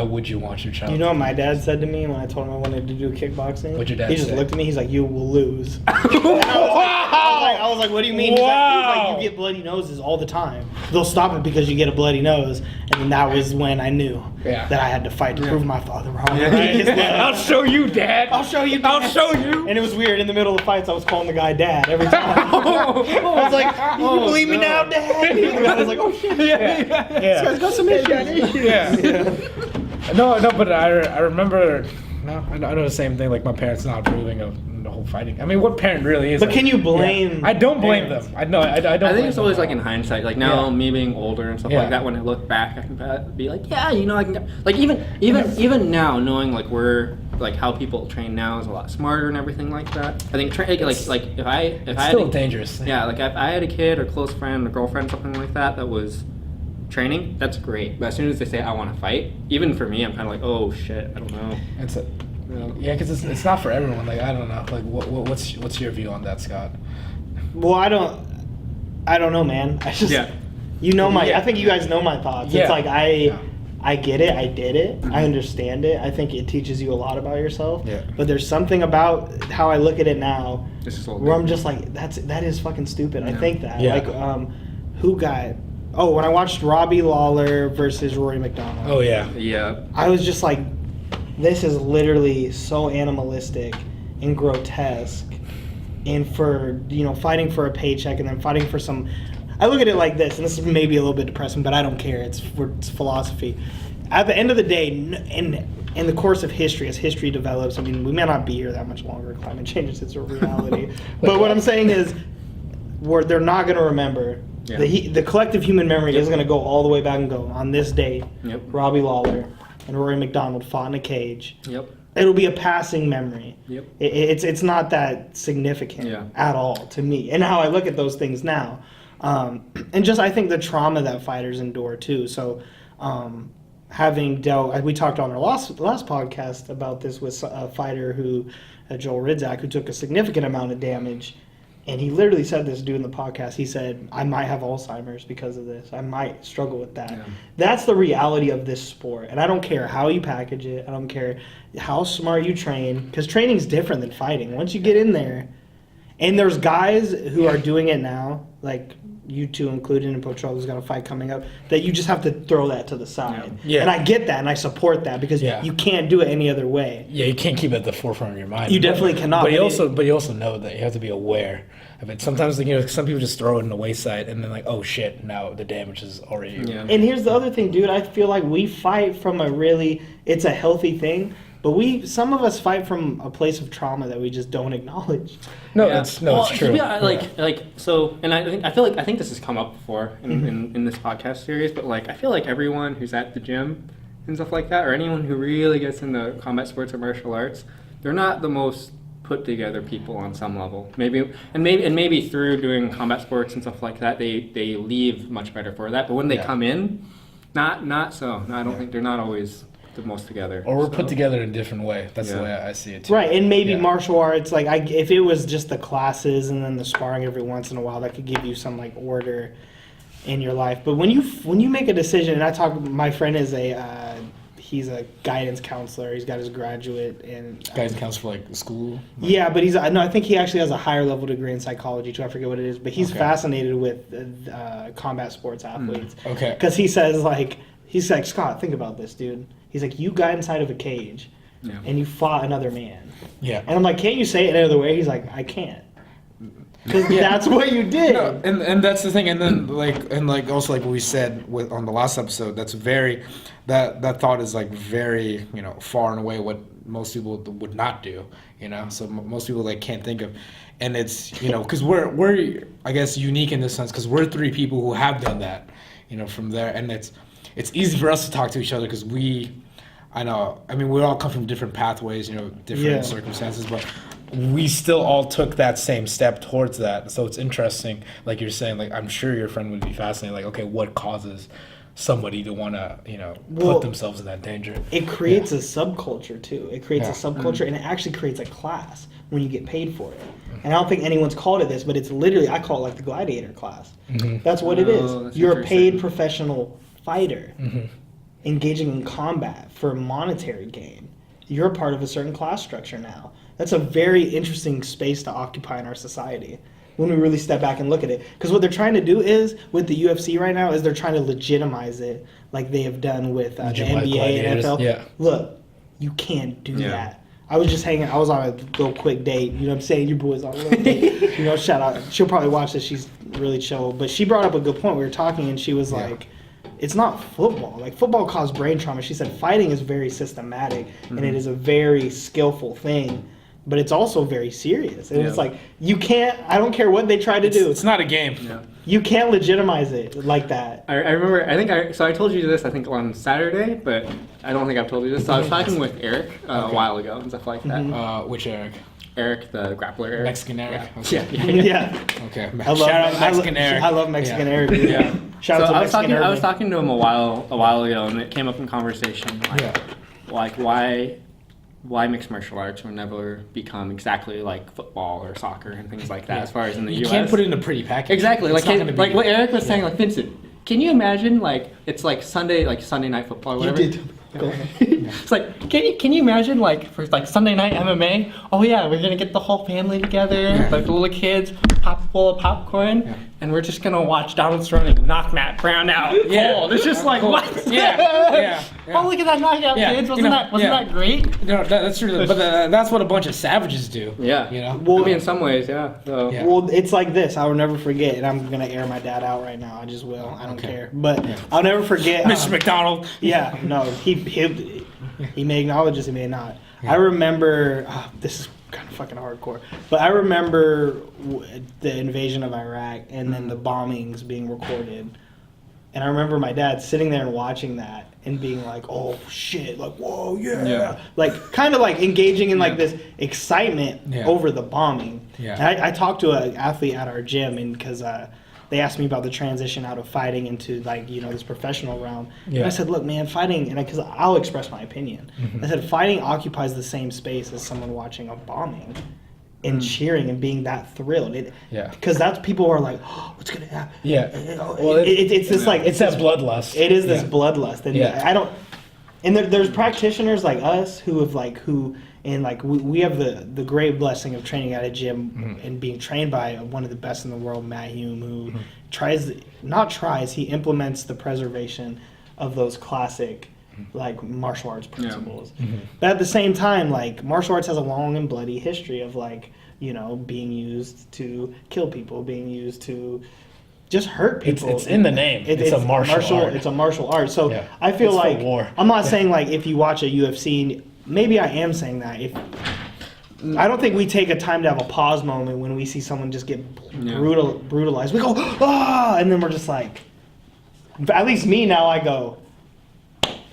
would you want your child? You know what my dad said to me when I told him I wanted to do kickboxing? What'd your dad He just say? looked at me. He's like, "You will lose." I was like, "What do you mean?" He's like, "You get bloody noses all the time. They'll stop it because you get a bloody nose." And then that was when I knew that I had to fight to prove my father wrong. Right? I'll show you, Dad. I'll show you. I'll show you. And it was weird. In the middle of the fights, I was calling the guy Dad every time. I was like, "You believe me now, Dad?" And the guy was like, "Oh shit, Yeah. this guy's got some issues." Yeah. No, but I remember. No, I know the same thing. Like my parents not approving of the whole fighting. I mean, what parent really is? But like, can you blame? Yeah. I don't blame parents? them. I don't. I think blame it's always them like at in all. hindsight. Like now, Yeah. me being older and stuff Yeah. like that. When I look back, I can be like, yeah, I can. Like even now, knowing like how people train now is a lot smarter and everything like that. I think like if I It's had still dangerous. Yeah, like if I had a kid or close friend or girlfriend, something like that was training, that's great. But as soon as they say I want to fight, even for me, I'm kind of like, oh shit, I don't know. Yeah, because it's not for everyone. Like I don't know. Like what's your view on that, Scott? Well, I don't know, man. I just Yeah. I think you guys know my thoughts. Yeah. It's like Yeah. I get it, I did it, I understand it. I think it teaches you a lot about yourself. Yeah. But there's something about how I look at it now This is all where I'm good. just like, that is fucking stupid. I Yeah. think that. Yeah. Like, when I watched Robbie Lawler versus Rory McDonald. Oh yeah. Yeah. I was just like, this is literally so animalistic and grotesque. And for, fighting for a paycheck and then fighting for some... I look at it like this, and this is maybe a little bit depressing, but I don't care. It's philosophy. At the end of the day, in the course of history, as history develops, I mean, we may not be here that much longer. Climate change is a reality. But what I'm saying is, they're not going to remember. Yeah. The collective human memory is going to go all the way back and go, on this day, Yep. Robbie Lawler and Rory McDonald fought in a cage. Yep. It'll be a passing memory. Yep. It's not that significant Yeah. at all to me, and how I look at those things now. And just I think the trauma that fighters endure too. So, having dealt, we talked on our last podcast about this with a fighter who, Joel Ridzak, who took a significant amount of damage, and he literally said this during the podcast. He said, "I might have Alzheimer's because of this. I might struggle with that." Yeah. That's the reality of this sport, and I don't care how you package it. I don't care how smart you train, because training's different than fighting. Once you get in there, and there's guys who are doing it now, like you two included, and Potrello's got a fight coming up, that you just have to throw that to the side. Yeah. And I get that, and I support that, because you can't do it any other way. Yeah, you can't keep it at the forefront of your mind. You definitely cannot. But you also know that you have to be aware of it. Sometimes some people just throw it in the wayside and then like, oh shit, now the damage is already. Yeah. And here's the other thing, dude. I feel like we fight from it's a healthy thing, but some of us fight from a place of trauma that we just don't acknowledge. No, Yeah. it's Well, true. to be honest, so, and I think this has come up before in this podcast series, but like I feel like everyone who's at the gym and stuff like that, or anyone who really gets into combat sports or martial arts, they're not the most put together people on some level. Maybe through doing combat sports and stuff like that, they leave much better for that. But when they come in, not so. No, I don't think they're not always the most together. Or we're put together in a different way. That's the Yeah. way I see it too. Right, and maybe Yeah. martial arts, like if it was just the classes and then the sparring every once in a while, that could give you some like order in your life. But when you make a decision, and my friend is he's a guidance counselor. He's got his graduate and Guys counts for like school. yeah, but I think he actually has a higher level degree in psychology too. I forget what it is, but he's Okay. fascinated with combat sports athletes. Okay. Because he's like, Scott, think about this, dude. He's like, you got inside of a cage, Yeah. and you fought another man. Yeah. And I'm like, can't you say it another way? He's like, I can't. Because that's what you did. No, and that's the thing, and then also like what we said on the last episode, that's very that thought is like very far and away what most people would not do, so most people like can't think of, and it's because we're I guess unique in this sense because we're three people who have done that, from there, and it's easy for us to talk to each other because we all come from different pathways, different circumstances, but we still all took that same step towards that. So it's interesting, like you're saying, like I'm sure your friend would be fascinated, like, okay, what causes somebody to want to, put themselves in that danger? It creates a subculture too. It creates a subculture, and it actually creates a class when you get paid for it. And I don't think anyone's called it this, but it's literally, I call it like the gladiator class. That's what it is. that's You're a paid interesting. professional fighter engaging in combat for monetary gain. You're a part of a certain class structure now. That's a very interesting space to occupy in our society when we really step back and look at it. Because what they're trying to do is, with the UFC right now, is they're trying to legitimize it like they have done with the NBA and NFL. Yeah. Look, you can't do Yeah. that. I was on a little quick date, you know what I'm saying? Your boy's on a little date. Shout out. She'll probably watch this. She's really chill. But she brought up a good point. We were talking, and she was like, it's not football. Like, football caused brain trauma. She said fighting is very systematic, and it is a very skillful thing, but it's also very serious. And it's like, you can't, I don't care what they try to do. It's not a game. Yeah. You can't legitimize it like that. I remember, I told you this, I think, on Saturday, but I don't think I've told you this. So I was talking with Eric a while ago and stuff like that. Which Eric? Eric, the grappler Eric. Mexican Eric? Yeah. Okay. Yeah. Okay. I love, Shout out Mexican Eric. I love Mexican Yeah. Eric. Dude. Yeah. Shout out to I Mexican Eric. was talking to him a while ago, and it came up in conversation, like why why mixed martial arts will never become exactly like football or soccer and things like that, as far as in the You U.S. can't put it in a pretty package. Exactly, It's like not gonna be- like what Eric was saying, like Vincent. Can you imagine like it's like Sunday night football or whatever? You did. Go ahead. It's like can you imagine like for like Sunday night MMA? Oh yeah, we're gonna get the whole family together, like the little kids, pop full of popcorn, and we're just gonna watch Donald Sterling knock Matt Brown out. Yeah. Cold. It's just like what? Yeah. Oh look at that knockout, Yeah, kids! you Wasn't know, that great? No, that's true. But that's what a bunch of savages do. Yeah. You know. Well, I mean, in some ways, yeah. So. Yeah. Well, it's like this. I will never forget, and I'm gonna air my dad out right now. I just will. I don't care. But I'll never forget. Mr. McDonald. Yeah, no, he may acknowledge this, he may not. I remember, this is kind of fucking hardcore, but I remember the invasion of Iraq and then the bombings being recorded. And I remember my dad sitting there and watching that and being like, oh shit, like, whoa, yeah. Like, kind of like engaging in like this excitement over the bombing. Yeah. And I talked to an athlete at our gym, and because they asked me about the transition out of fighting into like, you know, this professional realm. And I said, look, man, fighting, and because I'll express my opinion. I said, fighting occupies the same space as someone watching a bombing and cheering and being that thrilled. Because that's people who are like, oh, what's going to happen? Well, It's this like, it's that bloodlust. It is this bloodlust. And I don't, and there's practitioners like us who have like, and like we have the great blessing of training at a gym and being trained by one of the best in the world, Matt Hume, who he implements the preservation of those classic like martial arts principles. But at the same time, like martial arts has a long and bloody history of like, you know, being used to kill people, being used to just hurt people. It's in the name. It's a martial art. It's a martial art. So I feel It's for like war. I'm not saying like if you watch a UFC, maybe I am saying that. I don't think we take a time to have a pause moment when we see someone just get brutalized. We go, ah, and then we're just like, at least me now, I go,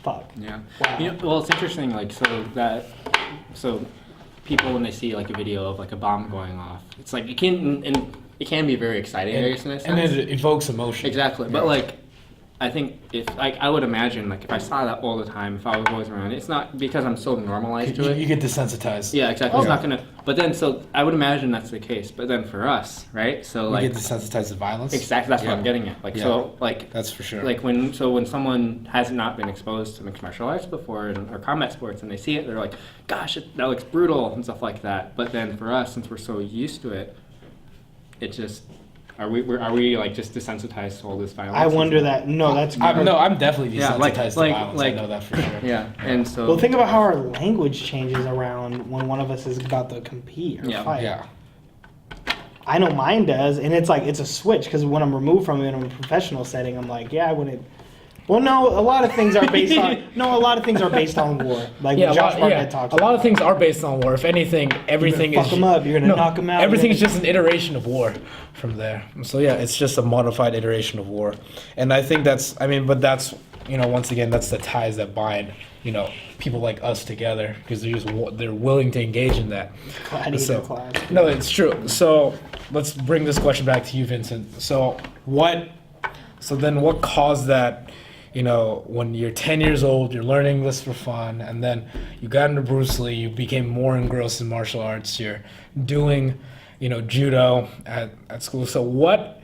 fuck. Yeah. Wow. You know, well, it's interesting. Like, so people when they see like a video of like a bomb going off, it's like it can be very exciting, I guess, in a sense. And it evokes emotion. Exactly. But like, I think if like I would imagine like if I saw that all the time, if I was always around it, it's not because I'm so normalized to it. You get desensitized. Yeah, exactly. It's not gonna. But then, so I would imagine that's the case. But then for us, right? So like, you get desensitized to violence. Exactly. That's what I'm getting at. Like so, like that's for sure. Like when someone has not been exposed to mixed martial arts before or combat sports, and they see it, they're like, "Gosh, that looks brutal" and stuff like that. But then for us, since we're so used to it, it just. Are we like just desensitized to all this violence? I wonder that. No, that's good. I'm definitely desensitized to like- violence. like- I know that for sure. Yeah, and so. Well, think about how our language changes around when one of us is about to compete or fight. Yeah. I know mine does, and it's like it's a switch because when I'm removed from it in a professional setting, I'm like, yeah, I wouldn't. Well, no, a lot of things are based on. No, a lot of things are based on war. Like Josh Barnett talks. A lot of things are based on war. If anything, everything fuck is. them up. You're gonna knock them out. Everything's just an iteration of war from there. So yeah, it's just a modified iteration of war, and I think that's. I mean, but that's once again that's the ties that bind people like us together because they're willing to engage in that. Gladiator class. No, it's true. So let's bring this question back to you, Vincent. So what caused that? When you're 10 years old, you're learning this for fun, and then you got into Bruce Lee, you became more engrossed in martial arts, you're doing, judo at school. So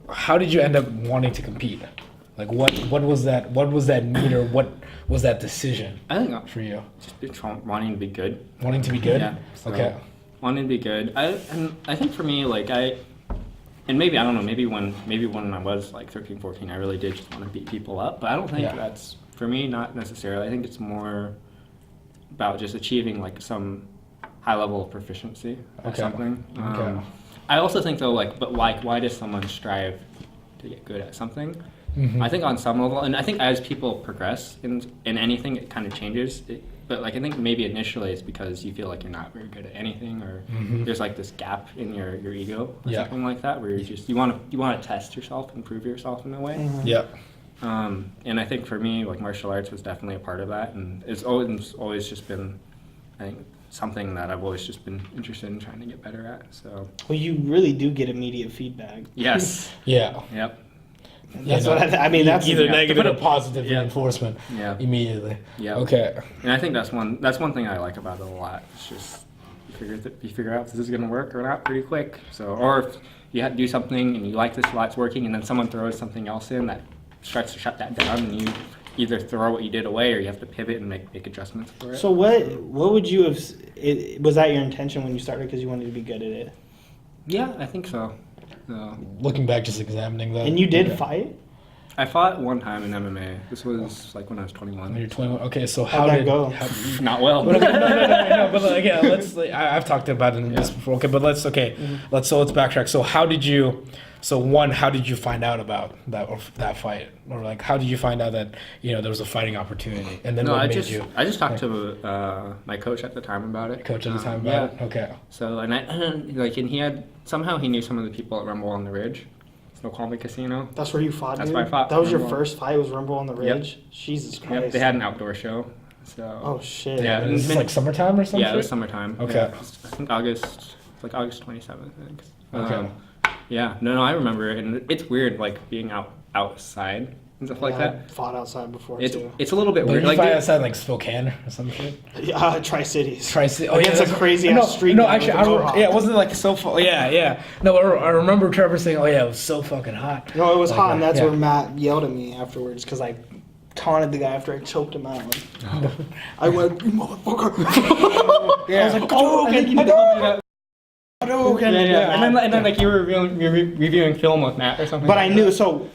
how did you end up wanting to compete? Like what was that need or what was that decision I think for you? Just wanting to be good. Wanting to be good? Yeah. So Okay. Wanting to be good. I think for me, like and maybe I don't know, maybe when I was like 13, 14, I really did just want to beat people up. But I don't think that's for me, not necessarily. I think it's more about just achieving like some high level of proficiency at something. I also think though, but why does someone strive to get good at something? I think on some level, and I think as people progress in anything, it kind of changes. But like I think maybe initially it's because you feel like you're not very good at anything, or there's like this gap in your ego or something like that, where you want to test yourself and prove yourself in a way. Yeah. And I think for me, like martial arts was definitely a part of that, and it's always just been, I think, something that I've always just been interested in trying to get better at. So. Well, you really do get immediate feedback. Yes. Yeah. Yep. That's what I mean. That's either yeah, negative to or put positive yeah. reinforcement Yeah. immediately. Yeah. Okay. And I think that's one thing I like about it a lot. It's just you figure out if this is gonna work or not pretty quick. So, or if you have to do something and you like this a lot, it's working, and then someone throws something else in that starts to shut that down, and you either throw what you did away or you have to pivot and make adjustments for it. So what would you have? Was that your intention when you started because you wanted to be good at it? Yeah, I think so. So, Looking back, just examining that. And you did Yeah. fight? I fought one time in MMA. This was like when I was 21. When you're 21. Okay, so How'd that go? Not well. no, but like, yeah, let's. I've talked about this before. Okay, but let's let's backtrack. So how did you find out about that fight, or like how did you find out that there was a fighting opportunity, and then No, what I made just you I just talked to my coach at the time about it. coach at the time yeah. about it? Okay. So and he had somehow he knew some of the people at Rumble on the Ridge, Snoqualmie Casino. That's where you fought. That's dude? where I fought. That was your Rumble. first fight. Was Rumble on the Yep. Ridge? Jesus Christ. Yep, they had an outdoor show. So Oh shit. Yeah. And this is like summertime or something. yeah, it was summertime. Okay. Yeah, I think August 27th. I think. Okay. Yeah. No, I remember it, and it's weird like being outside and stuff like Yeah, that. I fought outside before It's too. it's a little bit But weird. you Like fight dude, outside like Spokane or some shit. Tri-Cities. Tri-City. Oh, Against that's a crazy no, ass street. No, guy actually, with a mohawk. it wasn't like so. Yeah. No, I remember Trevor saying, "Oh yeah, it was so fucking hot." No, it was Like hot, and that, that's yeah. where Matt yelled at me afterwards because I taunted the guy after I choked him out. I went, "You motherfucker!" yeah. I was like, "Go, and you okay, told me that. yeah. And then like you were reviewing film with Matt or something. But like I knew that. so.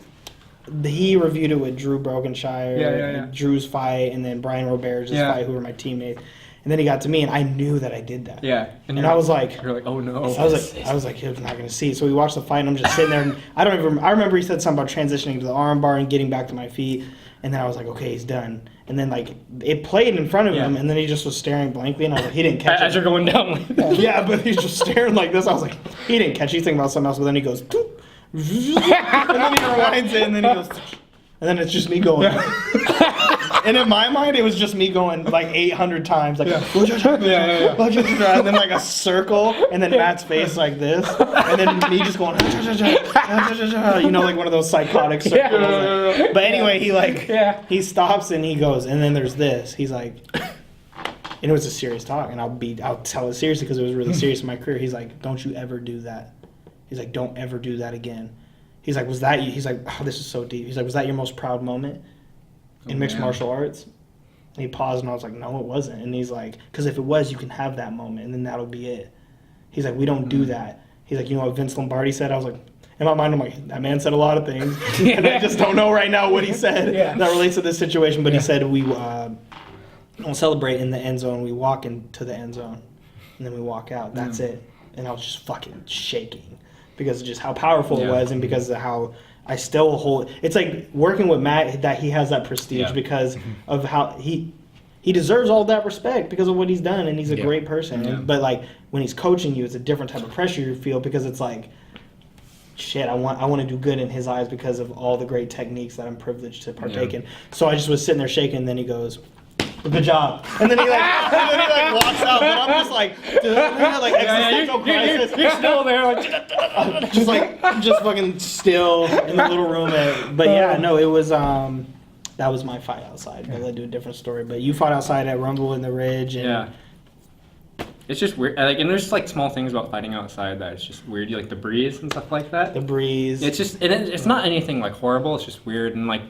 He reviewed it with Drew Brokenshire, Yeah. Drew's fight, and then Brian Robert's Yeah. fight, who were my teammates. And then he got to me, and I knew that I did that. Yeah. And I was like, you're like, oh no. I was like, he's not gonna see it. So we watched the fight, and I'm just sitting there, and I remember he said something about transitioning to the arm bar and getting back to my feet, and then I was like, okay, he's done. And then like it played in front of him, and then he just was staring blankly, and I was like, he didn't catch as it. you're going down. Like that. Yeah, but he's just staring like this. I was like, he didn't catch it. He's thinking about something else, but then he goes, "Toop." And then he rewinds it, and then he goes, and then it's just me going. And in my mind, it was just me going like 800 times, like, and then like a circle, and then Matt's face like this, and then me just going, like one of those psychotic circles. But anyway, he stops and he goes, and then there's this. He's like, and it was a serious talk, and I'll tell it seriously because it was really serious in my career. He's like, don't you ever do that. He's like, don't ever do that again. He's like, was that you? He's like, oh, this is so deep. He's like, was that your most proud moment in mixed martial arts? And he paused, and I was like, no, it wasn't. And he's like, because if it was, you can have that moment, and then that'll be it. He's like, we don't do that. He's like, you know what Vince Lombardi said? I was like, in my mind, I'm like, that man said a lot of things, and I just don't know right now what he said that relates to this situation. But he said we don't celebrate in the end zone. We walk into the end zone, and then we walk out. That's it. And I was just fucking shaking because of just how powerful it was, and because of how I still hold. It's like working with Matt, that he has that prestige because of how he deserves all that respect because of what he's done, and he's a great person. And, but like when he's coaching you, it's a different type of pressure you feel because it's like, shit, I want to do good in his eyes because of all the great techniques that I'm privileged to partake in. So I just was sitting there shaking, and then he goes, good job. And then he walks out, but I'm just like, existential crisis. You're still there, like, just fucking still in the little room. But yeah, no, it was that was my fight outside. But led to a different story. But you fought outside at Rumble in the Ridge. And it's just weird. Like, and there's just like small things about fighting outside that it's just weird. You like the breeze and stuff like that. The breeze. It's just, it's not anything like horrible. It's just weird. And like,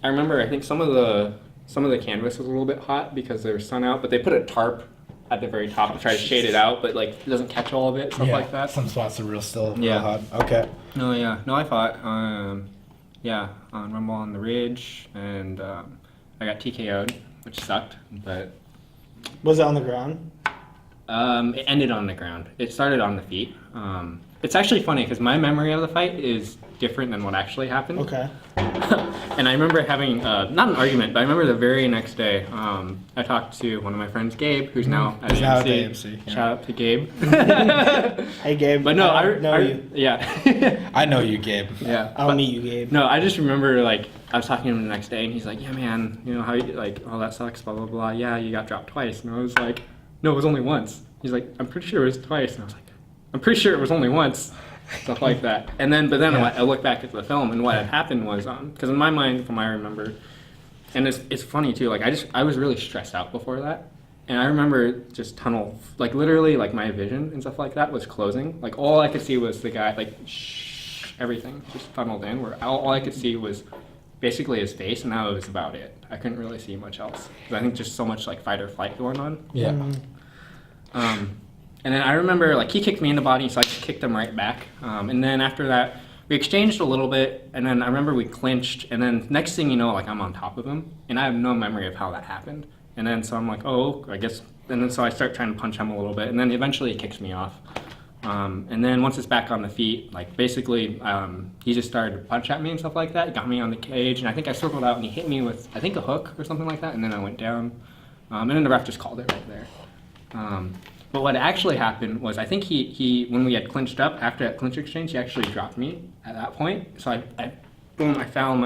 I remember, I think some of the canvas was a little bit hot because there was sun out, but they put a tarp at the very top to try to shade it out, but like it doesn't catch all of it, stuff like that. Some spots are real hot. Okay. No, I fought on Rumble on the Ridge, and I got TKO'd, which sucked, but was it on the ground? It ended on the ground. It started on the feet. It's actually funny because my memory of the fight is different than what actually happened. Okay. And I remember having, not an argument, but I remember the very next day, I talked to one of my friends, Gabe, who's now at AMC. Shout out to Gabe. Hey, Gabe. But no, I know you. Yeah. I know you, Gabe. Yeah. I'll meet you, Gabe. No, I just remember, like, I was talking to him the next day, and he's like, yeah, man, you know, how you, like, oh, that sucks, blah, blah, blah. Yeah, you got dropped twice. And I was like, no, it was only once. He's like, I'm pretty sure it was twice. And I was like, I'm pretty sure it was only once. stuff like that. And then, but then I look back at the film, and what had happened was, because in my mind, from what I remember, and it's funny too. Like I was really stressed out before that, and I remember just like literally, like my vision and stuff like that was closing. Like all I could see was the guy, like everything just tunneled in. Where all I could see was basically his face, and that was about it. I couldn't really see much else. 'Cause I think just so much like fight or flight going on. Yeah. And then I remember like he kicked me in the body, so I just kicked him right back. And then after that, we exchanged a little bit, and then I remember we clinched. And then next thing you know, like I'm on top of him, and I have no memory of how that happened. And then so I'm like, oh, I guess. And then so I start trying to punch him a little bit, and then eventually he kicks me off. And then once it's back on the feet, like basically, he just started to punch at me and stuff like that. He got me on the cage, and I think I circled out, and he hit me with, I think, a hook or something like that. And then I went down, and then the ref just called it right there. But what actually happened was, I think he when we had clinched up after that clinch exchange, he actually dropped me at that point. So I fell on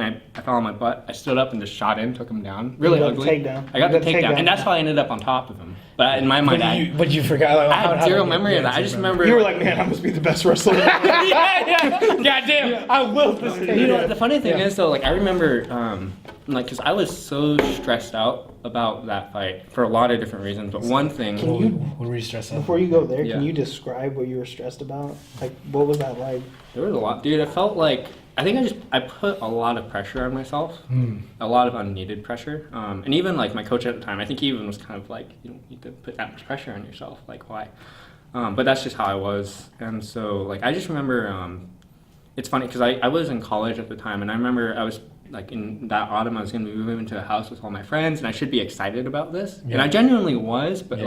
my butt. I stood up and just shot in, took him down. Really You got ugly. the takedown. I got the You got the takedown, takedown. and that's how I ended up on top of him. But in my mind, But you forgot. Like, I had zero memory of that. I just remember. You were like, man, I must be the best wrestler. yeah. God damn, I willed this thing. You know what the funny thing is though, like I remember, like, cause I was so stressed out about that fight for a lot of different reasons. But one thing, What were you stressed out? Before you go there, Yeah. can you describe what you were stressed about? Like, what was that like? there was a lot, dude. It felt like I think I put a lot of pressure on myself, a lot of unneeded pressure. And even like my coach at the time, I think he even was kind of like, you don't need to put that much pressure on yourself. Like why? But that's just how I was. And so like I just remember, it's funny because I was in college at the time, and I remember I was like in that autumn I was going to be moving into a house with all my friends, and I should be excited about this, and I genuinely was. But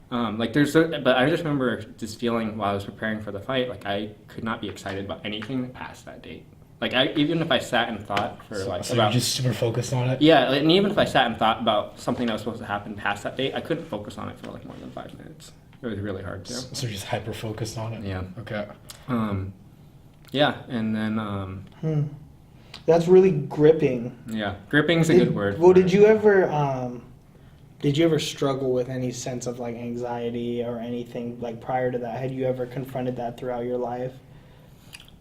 but I just remember just feeling while I was preparing for the fight, like I could not be excited about anything past that date. Like even if I sat and thought for So about you're just super focused on it? yeah, and even if I sat and thought about something that was supposed to happen past that date, I couldn't focus on it for like more than 5 minutes. It was really hard to. So you're just hyper focused on it? Yeah. Okay. Yeah, and then That's really gripping. yeah, gripping's a good word. Well, did you ever struggle with any sense of like anxiety or anything like prior to that? Had you ever confronted that throughout your life?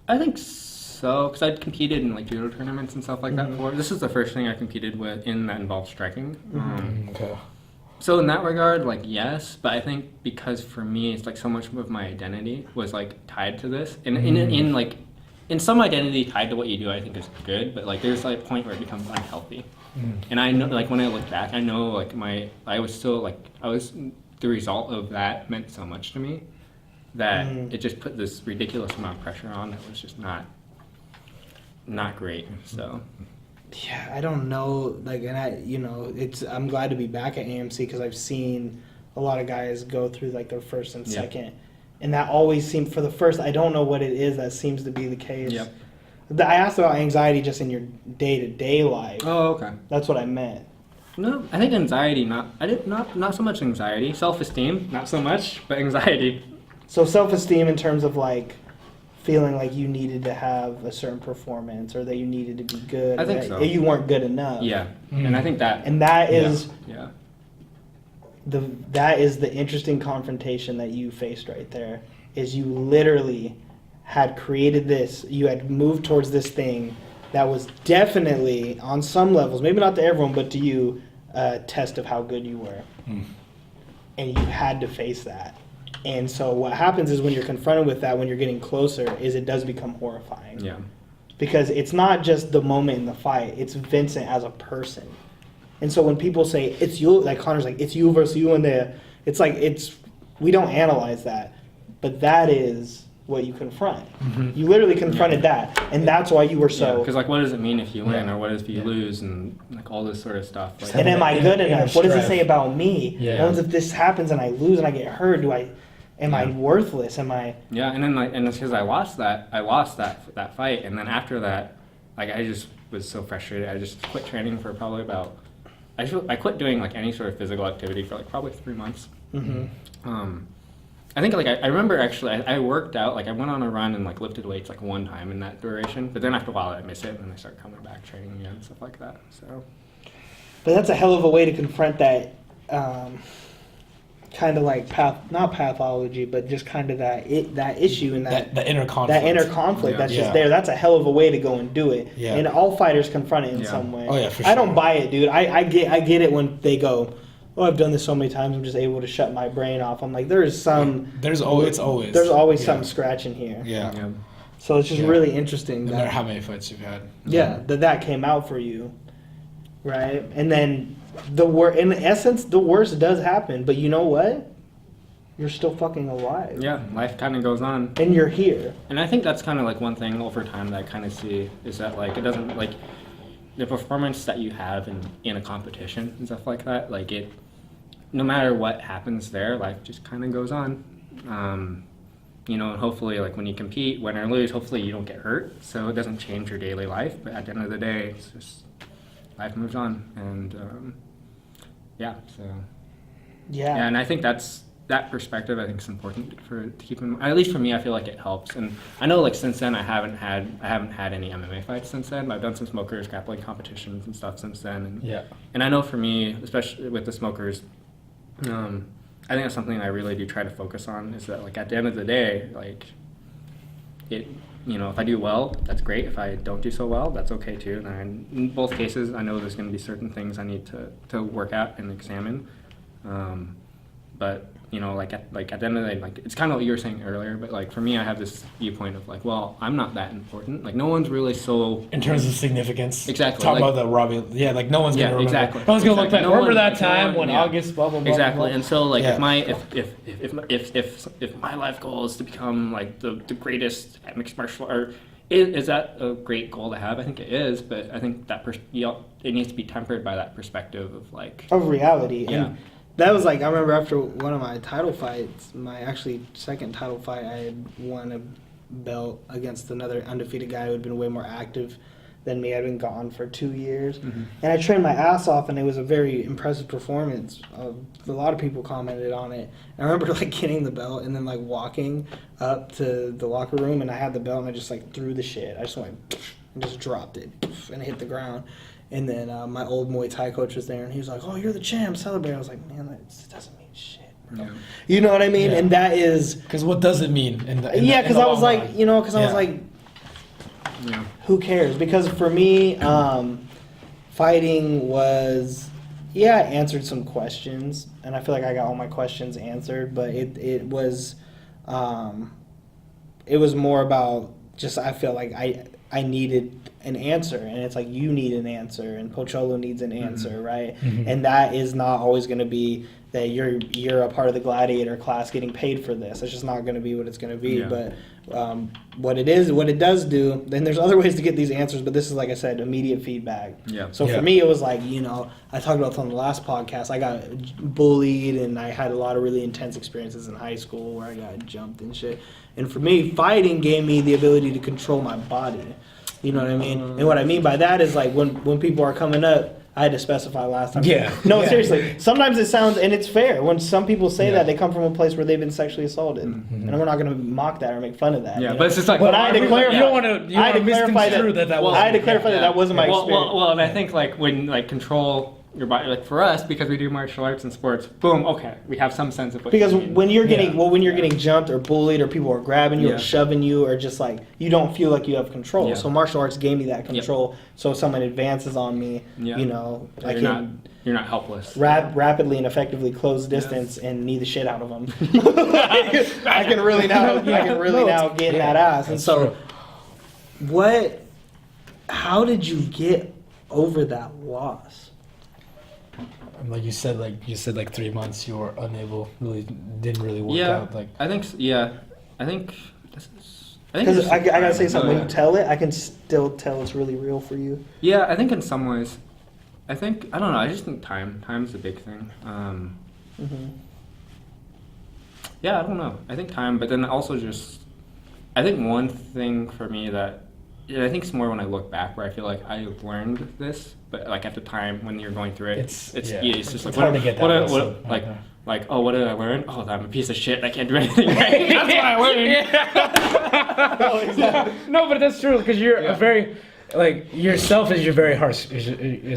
I think so, because I'd competed in like judo tournaments and stuff like that before. This is the first thing I competed with in that involved striking. Okay. So in that regard, like yes, but I think because for me, it's like so much of my identity was like tied to this, and in some identity tied to what you do, I think is good, but like there's like a point where it becomes unhealthy. And I know, like when I look back, I know like the result of that meant so much to me that it just put this ridiculous amount of pressure on that was just not great. So Yeah, I don't know. Like, and I'm glad to be back at AMC because I've seen a lot of guys go through like their first and second, and that always seemed for the first. I don't know what it is that seems to be the case. Yep. I asked about anxiety just in your day-to-day life. oh okay. That's what I meant. No, I think anxiety. Not so much anxiety. Self-esteem, not so much, but anxiety. So self-esteem in terms of like feeling like you needed to have a certain performance or that you needed to be good. I think that so. You weren't good enough. Yeah, and I think that. And that is Yeah. that is the interesting confrontation that you faced right there. Is you literally had created this. You had moved towards this thing that was definitely on some levels, maybe not to everyone, but to you, a test of how good you were. And you had to face that. And so what happens is when you're confronted with that, when you're getting closer, is it does become horrifying. Yeah. Because it's not just the moment in the fight, it's Vincent as a person. And so when people say, it's you, like Connor's like, it's you versus you, and it's like, we don't analyze that. But that is what you confront. You literally confronted that. And that's why you were so... Because like, what does it mean if you win, or what if you lose, and like all this sort of stuff. Like, And am I good enough? What does it say about me? Yeah. What if this happens and I lose and I get hurt? Am I worthless? Am I... Yeah, and then like, and it's because I lost that fight, and then after that, like I just was so frustrated. I just quit training for probably about. I quit doing like any sort of physical activity for like probably 3 months. I think like I remember actually I worked out, like I went on a run and like lifted weights like one time in that duration, but then after a while I miss it and then I start coming back training again and stuff like that. So. But that's a hell of a way to confront that. kind of like not pathology, but just kind of that issue and that inner conflict. That inner conflict Yeah. that's just there. That's a hell of a way to go and do it. Yeah. And all fighters confront it in some way. Oh, yeah, for I don't sure. buy it, dude. I get it when they go, oh, I've done this so many times, I'm just able to shut my brain off. I'm like, there's always something scratching here. Yeah. Yeah. So it's just Yeah. really interesting No matter that how many fights you've had. yeah, that came out for you, right? And then in essence, the worst does happen, but you know what? You're still fucking alive. Yeah, life kind of goes on. And you're here. And I think that's kind of like one thing over time that I kind of see is that like it doesn't like the performance that you have in a competition and stuff like that, like it, no matter what happens there, life just kind of goes on. You know, and hopefully like when you compete, win or lose, hopefully you don't get hurt, so it doesn't change your daily life. But at the end of the day, it's just life moves on, and so Yeah. and I think that perspective I think is important to keep in mind. At least for me, I feel like it helps. And I know like since then I haven't had any MMA fights since then. But I've done some smokers grappling competitions and stuff since then. And I know for me, especially with the smokers, I think that's something I really do try to focus on. Is that like at the end of the day, like it. You know, if I do well, that's great. If I don't do so well, that's okay too. And in both cases, I know there's going to be certain things I need to work at and examine. But you know, like at the end of the day, like it's kind of what you were saying earlier. But like for me, I have this viewpoint of like, well, I'm not that important. Like no one's really so. In terms of significance. Exactly. Talk like, about the Robbie. Yeah, like no one's gonna remember. Exactly. No one's gonna look back. No Remember one- that no time one- when yeah. August blah blah blah. Exactly. blah. And so like Yeah. if my life goal is to become like the greatest mixed martial art. Is that a great goal to have? I think it is, but I think that it needs to be tempered by that perspective of like Of reality. Yeah. And that was like, I remember after one of my title fights, my actually second title fight, I had won a belt against another undefeated guy who had been way more active than me. I'd been gone for 2 years. Mm-hmm. And I trained my ass off, and it was a very impressive performance. A lot of people commented on it. I remember like getting the belt and then like walking up to the locker room, and I had the belt, and I just like threw the shit. I just went and just dropped it and hit the ground. And then my old Muay Thai coach was there, and he was like, "Oh, you're the champ, celebrate!" I was like, "Man, that doesn't mean shit, bro." Yeah. You know what I mean? Yeah. And that is, Because what does it mean? yeah. Because I was like, I was Yeah. like, Yeah. who cares? Because for me, fighting was, I answered some questions, and I feel like I got all my questions answered. But it was more about just I feel like I needed an answer, and it's like you need an answer, and Pocholo needs an answer, right? Mhm. And that is not always going to be that you're a part of the gladiator class getting paid for this. It's just not going to be what it's going to be. Yeah. But what it does do, then there's other ways to get these answers, but this is, like I said, immediate feedback. Yeah. So Yeah. for me, it was like, I talked about this on the last podcast. I got bullied, and I had a lot of really intense experiences in high school where I got jumped and shit. And for me, fighting gave me the ability to control my body. You know what I mean? And what I mean by that is like when people are coming up, I had to specify last time. Yeah. No, Yeah. seriously. Sometimes it sounds, and it's fair, when some people say Yeah. that, they come from a place where they've been sexually assaulted. Mhm. And we're not going to mock that or make fun of that. Yeah, you but know? it's just like. But I had to clarify. You don't want to. You I want had to to clarify misconstrue that- that well, was. I had to clarify that wasn't my experience. Well, and I think like when like control your body, like for us, because we do martial arts and sports, boom, okay, we have some sense of what Because you mean. when you're getting Yeah. when you're getting jumped or bullied or people are grabbing you Yeah. or shoving you or just like you don't feel like you have control. Yeah. So martial arts gave me that control. So if someone advances on me, Yeah. I you're not helpless. rapidly and effectively close distance and knee the shit out of them. I can really now get in that ass. And That's so, true. how did you get over that loss? Like you said, 3 months you were unable, didn't really work Yeah, out. Like I think this is. Because I gotta say Oh, something. When yeah. you tell it, I can still tell it's really real for you. Yeah, I think in some ways, I don't know. I just think time's a big thing. Mm-hmm. Yeah, I don't know. I think time, but then also just, I think one thing for me that, I think it's more when I look back where I feel like I learned this, but like at the time when you're going through it, it's just it's like hard to get that what lesson. like oh, what did I learn? Oh, that I'm a piece of shit. I can't do anything right. That's what I learned. No, but that's true because you're a very like yourself is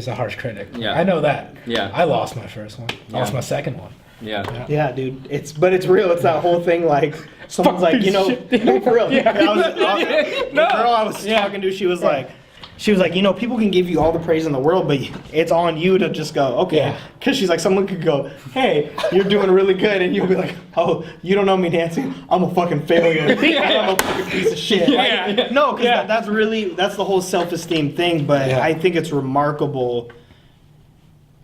a harsh critic. Yeah. I know that. Yeah. I lost my first one. I lost Yeah. my second one. Yeah. Yeah, dude. But it's real. It's that whole thing. Like someone's like, you know, no, for real. Yeah. The girl I was talking to, she was like, you know, people can give you all the praise in the world, but it's on you to just go, okay. Yeah. Because she's like, someone could go, hey, you're doing really good, and you'll be like, oh, you don't know me, Nancy. I'm a fucking failure. I'm a fucking piece of shit. Yeah. Like, no, because that's the whole self-esteem thing. But I think it's remarkable.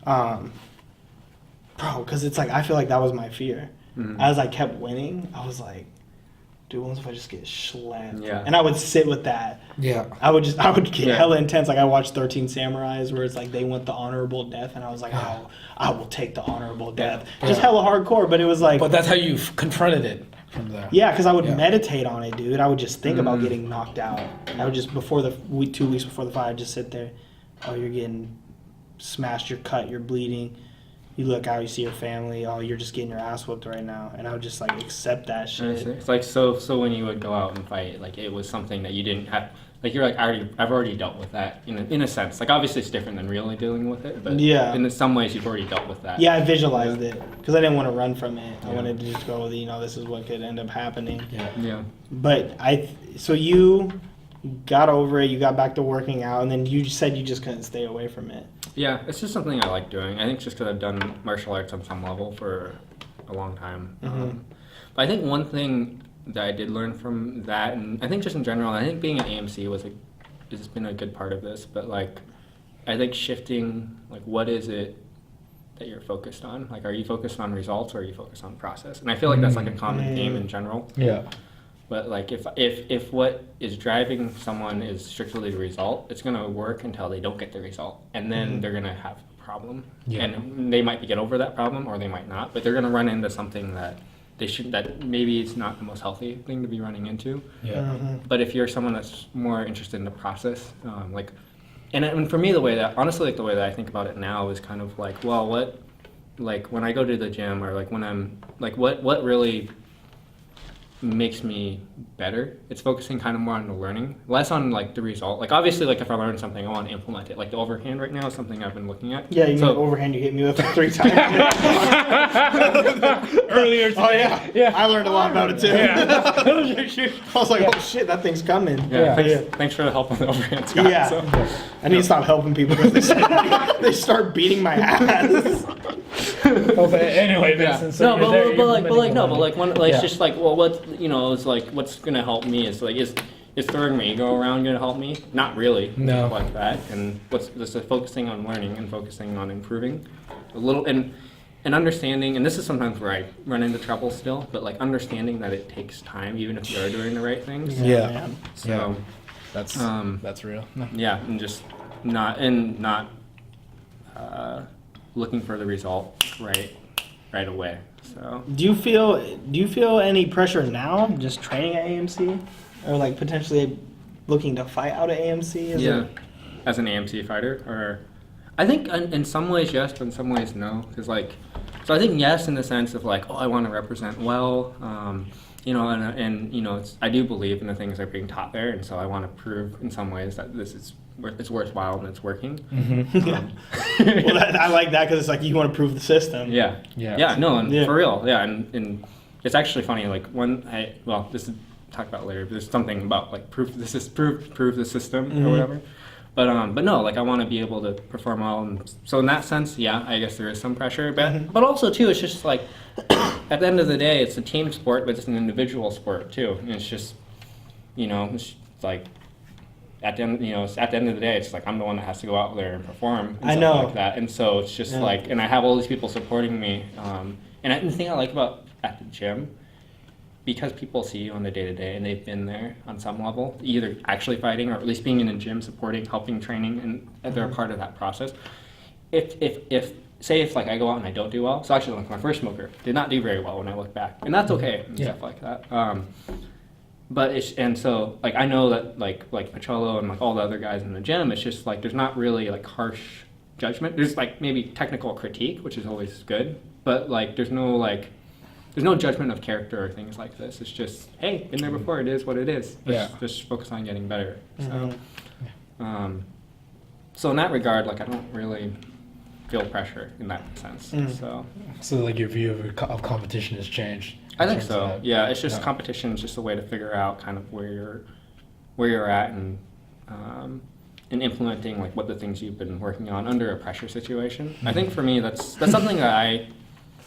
Bro, because it's like, I feel like that was my fear. As I kept winning, I was like, dude, what if I just get slammed? Yeah. And I would sit with that. Yeah. I would get hella intense. Like I watched 13 Samurais where it's like they want the honorable death, and I was like, oh, I will take the honorable death. Just hella hardcore, but it was like. But that's how you confronted it from there. Yeah, because I would meditate on it, dude. I would just think about getting knocked out. I would just 2 weeks before the fight, I'd just sit there. Oh, you're getting smashed. You're cut. You're bleeding. You look out, you see your family. Oh, you're just getting your ass whooped right now, and I would just like accept that shit. It's like so when you would go out and fight, like it was something that you didn't have. Like you're like I've already dealt with that in a sense. Like obviously it's different than really dealing with it, but in some ways you've already dealt with that. Yeah, I visualized it because I didn't want to run from it. I wanted to just go, you know, this is what could end up happening. Yeah. But so you got over it. You got back to working out, and then you said you just couldn't stay away from it. Yeah, it's just something I like doing. I think just because I've done martial arts on some level for a long time. But I think one thing that I did learn from that, and I think just in general, I think being at AMC has been a good part of this. But like, I think shifting, like, what is it that you're focused on? Like, are you focused on results or are you focused on process? And I feel like that's like a common theme in general. Yeah. But like if what is driving someone is strictly the result, it's gonna work until they don't get the result, and then they're gonna have a problem. Yeah. And they might get over that problem, or they might not. But they're gonna run into something that that maybe it's not the most healthy thing to be running into. Yeah. But if you're someone that's more interested in the process, and for me the way that I think about it now is kind of like, well, what, like when I go to the gym or like when I'm like what really makes me better. It's focusing kind of more on the learning, less on like the result. Like obviously, like if I learn something, I want to implement it. Like the overhand right now is something I've been looking at. Yeah, you mean overhand you hit me with it 3 times. Earlier today. Yeah. I learned a lot about it too. I was like, oh shit, that thing's coming. Thanks for the help on the overhand, Scott. Yeah. So. I need to stop helping people because they start beating my ass. Anyway, Vincent. So it's just like, well, what, you know, it's like, what's gonna help me is like, is throwing my ego around gonna help me? Not really. No. Like that. And what's just focusing on learning and focusing on improving a little and understanding. And this is sometimes where I run into trouble still, but like understanding that it takes time, even if you're doing the right things. Yeah. So that's real. No. yeah, and just not looking for the result right away. So Do you feel any pressure now, just training at AMC, or like potentially looking to fight out at AMC? As an AMC fighter, or I think in some ways yes, but in some ways no, because like, so I think yes in the sense of like, oh, I want to represent well, you know, and you know, I do believe in the things that are being taught there, and so I want to prove in some ways that it's worthwhile and it's working. Well, I like that because it's like you want to prove the system. For real, and it's actually funny. Like this is talk about later. But there's something about like prove the system or whatever. But no, like I want to be able to perform well, and so in that sense, yeah, I guess there is some pressure. But also too, it's just like at the end of the day, it's a team sport, but it's an individual sport too. And it's just, you know, it's like. At the end of the day, it's like I'm the one that has to go out there and perform. And stuff like that, and so it's just like, and I have all these people supporting me. And the thing I like about at the gym, because people see you on the day-to-day and they've been there on some level, either actually fighting or at least being in a gym, supporting, helping, training, and they're a part of that process. If like I go out and I don't do well, so actually like my first smoker did not do very well when I look back, and that's okay and stuff like that. But so like I know that like Pacholo and like all the other guys in the gym, it's just like there's not really like harsh judgment. There's like maybe technical critique, which is always good, but like there's no judgment of character or things like this. It's just, hey, been there before. It is what it is. Just focus on getting better. So, so in that regard, like I don't really feel pressure in that sense. So like your view of competition has changed. I think so. Yeah, it's just competition is just a way to figure out kind of where you're at and implementing like what the things you've been working on under a pressure situation. I think for me that's something that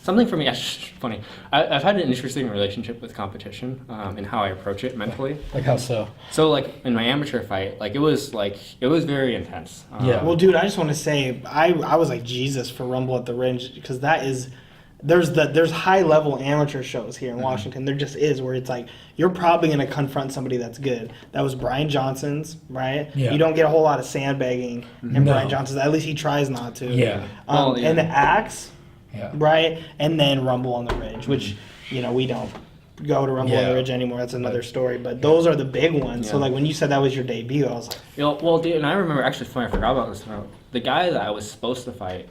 something for me. It's funny. I've had an interesting relationship with competition and how I approach it mentally. Like how so? So like in my amateur fight, like it was very intense. Well, dude, I just want to say I was like Jesus for Rumble at the Range, because that is there's high level amateur shows here in Washington. There just is, where it's like you're probably going to confront somebody that's good. That was Brian Johnson's, right? Yeah. You don't get a whole lot of sandbagging in Brian Johnson's. At least he tries not to. Yeah. And the Axe. Yeah. Right? And then Rumble on the Ridge, which, we don't go to Rumble on the Ridge anymore. That's another story. But those are the big ones. Yeah. So, like, when you said that was your debut, I was like... Well, dude, and I remember, actually, funny, I forgot about this. The guy that I was supposed to fight,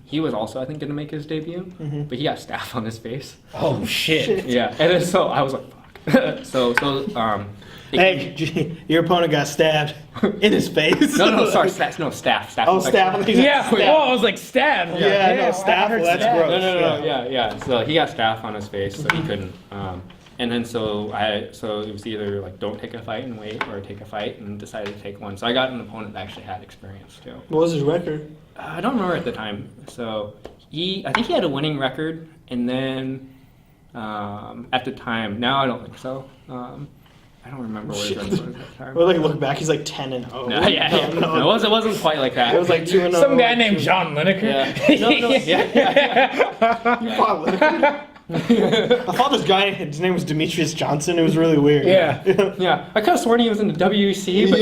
he was also, I think, going to make his debut. But he got staph on his face. Oh, shit. Yeah. And then, so I was like, fuck. Hey, your opponent got stabbed in his face. No, sorry, staff. Oh, staff. Yeah. Oh, I was like stabbed. Yeah, no, staff. Well, that's gross. No. Yeah. So he got staph on his face, so he couldn't. And then so it was either like don't take a fight and wait, or take a fight and decided to take one. So I got an opponent that actually had experience too. What was his record? I don't remember at the time. So I think he had a winning record, and then at the time, now I don't think so. I don't remember what his record was at the time. Well, like look back, he's like 10-0. No, No, it wasn't quite like that. It was like 2-0. Some guy named John Lineker. Yeah. You fought Lineker? I thought this guy, his name was Demetrius Johnson. It was really weird. Yeah. Yeah. I could have sworn he was in the WEC, but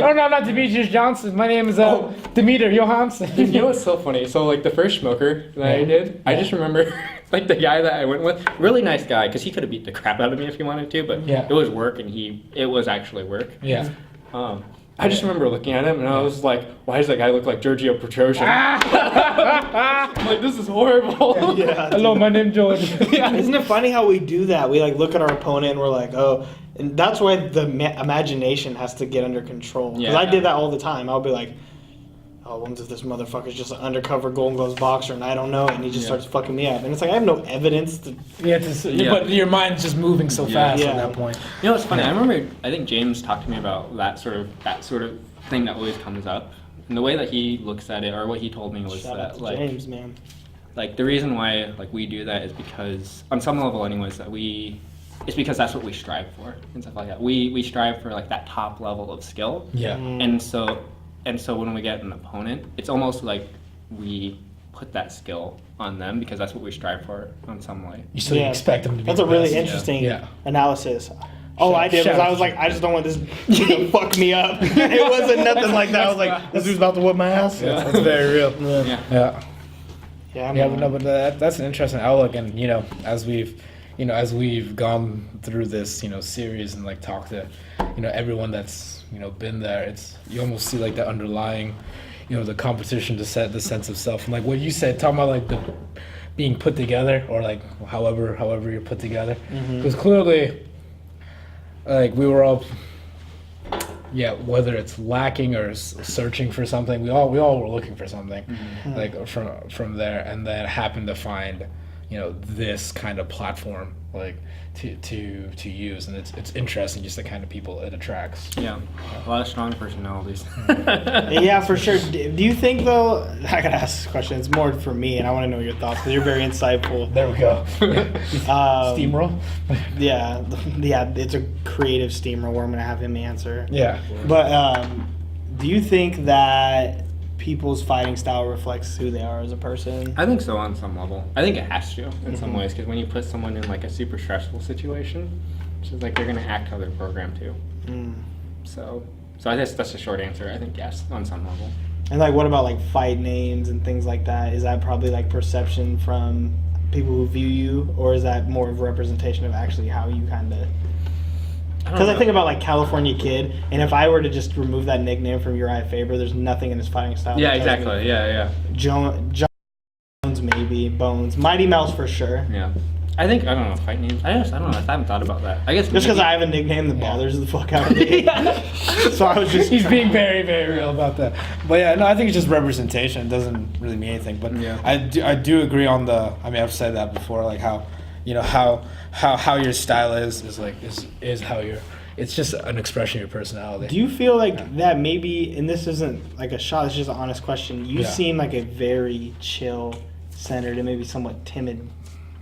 Oh no, not Demetrius Johnson. My name is Demeter Johansson. You know what's so funny? So like the first smoker that I did, I just remember like the guy that I went with, really nice guy, because he could have beat the crap out of me if he wanted to, but it was work, and it was actually work. Yeah. I just remember looking at him and I was like, why does that guy look like Giorgio Petrosian? I'm like, this is horrible. Yeah. Hello, my name's George. Isn't it funny how we do that? We like look at our opponent and we're like, oh, and that's why the imagination has to get under control. Because I did that all the time. I'll be like, oh, what if this motherfucker's just an undercover Golden Gloves boxer and I don't know, and he just starts fucking me up. And it's like, I have no evidence to... But your mind's just moving so fast at that point. You know what's funny? I remember, I think James talked to me about that sort of thing that always comes up. And the way that he looks at it, or what he told me, was Shout out that to like James, man. Like the reason why like we do that is because on some level anyways it's because that's what we strive for and stuff like that. We strive for like that top level of skill. Yeah. And so when we get an opponent, it's almost like we put that skill on them because that's what we strive for on some way. You expect them to be That's the a really best. interesting analysis. All I did was I was like, I just don't want this to fuck me up. It wasn't nothing like that. I was like, this dude's about to whip my ass. That's very real. Yeah. But that's an interesting outlook, and as we've gone through this series and like talked to everyone that's been there, you almost see like the underlying the competition to set the sense of self, and like what you said, talking about like the being put together, or like however you're put together, because clearly like we were all whether it's lacking or searching for something, we all were looking for something like from there, and then happened to find this kind of platform like to use, and it's interesting just the kind of people it attracts. Yeah, a lot of strong personalities. Yeah, for sure. Do you think though? I gotta ask this question. It's more for me, and I want to know your thoughts because you're very insightful. There we go. Steamroll. Yeah. It's a creative steamroll where I'm gonna have him answer. Yeah. But do you think that people's fighting style reflects who they are as a person? I think so on some level. I think it has to in some ways, because when you put someone in like a super stressful situation, it's just like they're gonna act how they're programmed to. So I guess that's the short answer. I think yes, on some level. And like, what about like fight names and things like that? Is that probably like perception from people who view you, or is that more of a representation of actually how you kind of? Because I think about like California Kid, and if I were to just remove that nickname from Uriah Faber, there's nothing in his fighting style. Yeah, exactly. Yeah. Jones maybe, Bones, Mighty Mouse for sure. Yeah. I think I don't know fight names. I don't know. I haven't thought about that. I guess Just because I have a nickname that bothers the fuck out of me. So I was just. He's being very, very real about that. But yeah, no, I think it's just representation. It doesn't really mean anything. But Yeah. I do agree on the. I mean, I've said that before. Like how, how your style is how you're. It's just an expression of your personality. Do you feel like that maybe, and this isn't like a shot, it's just an honest question, you seem like a very chill, centered, and maybe somewhat timid.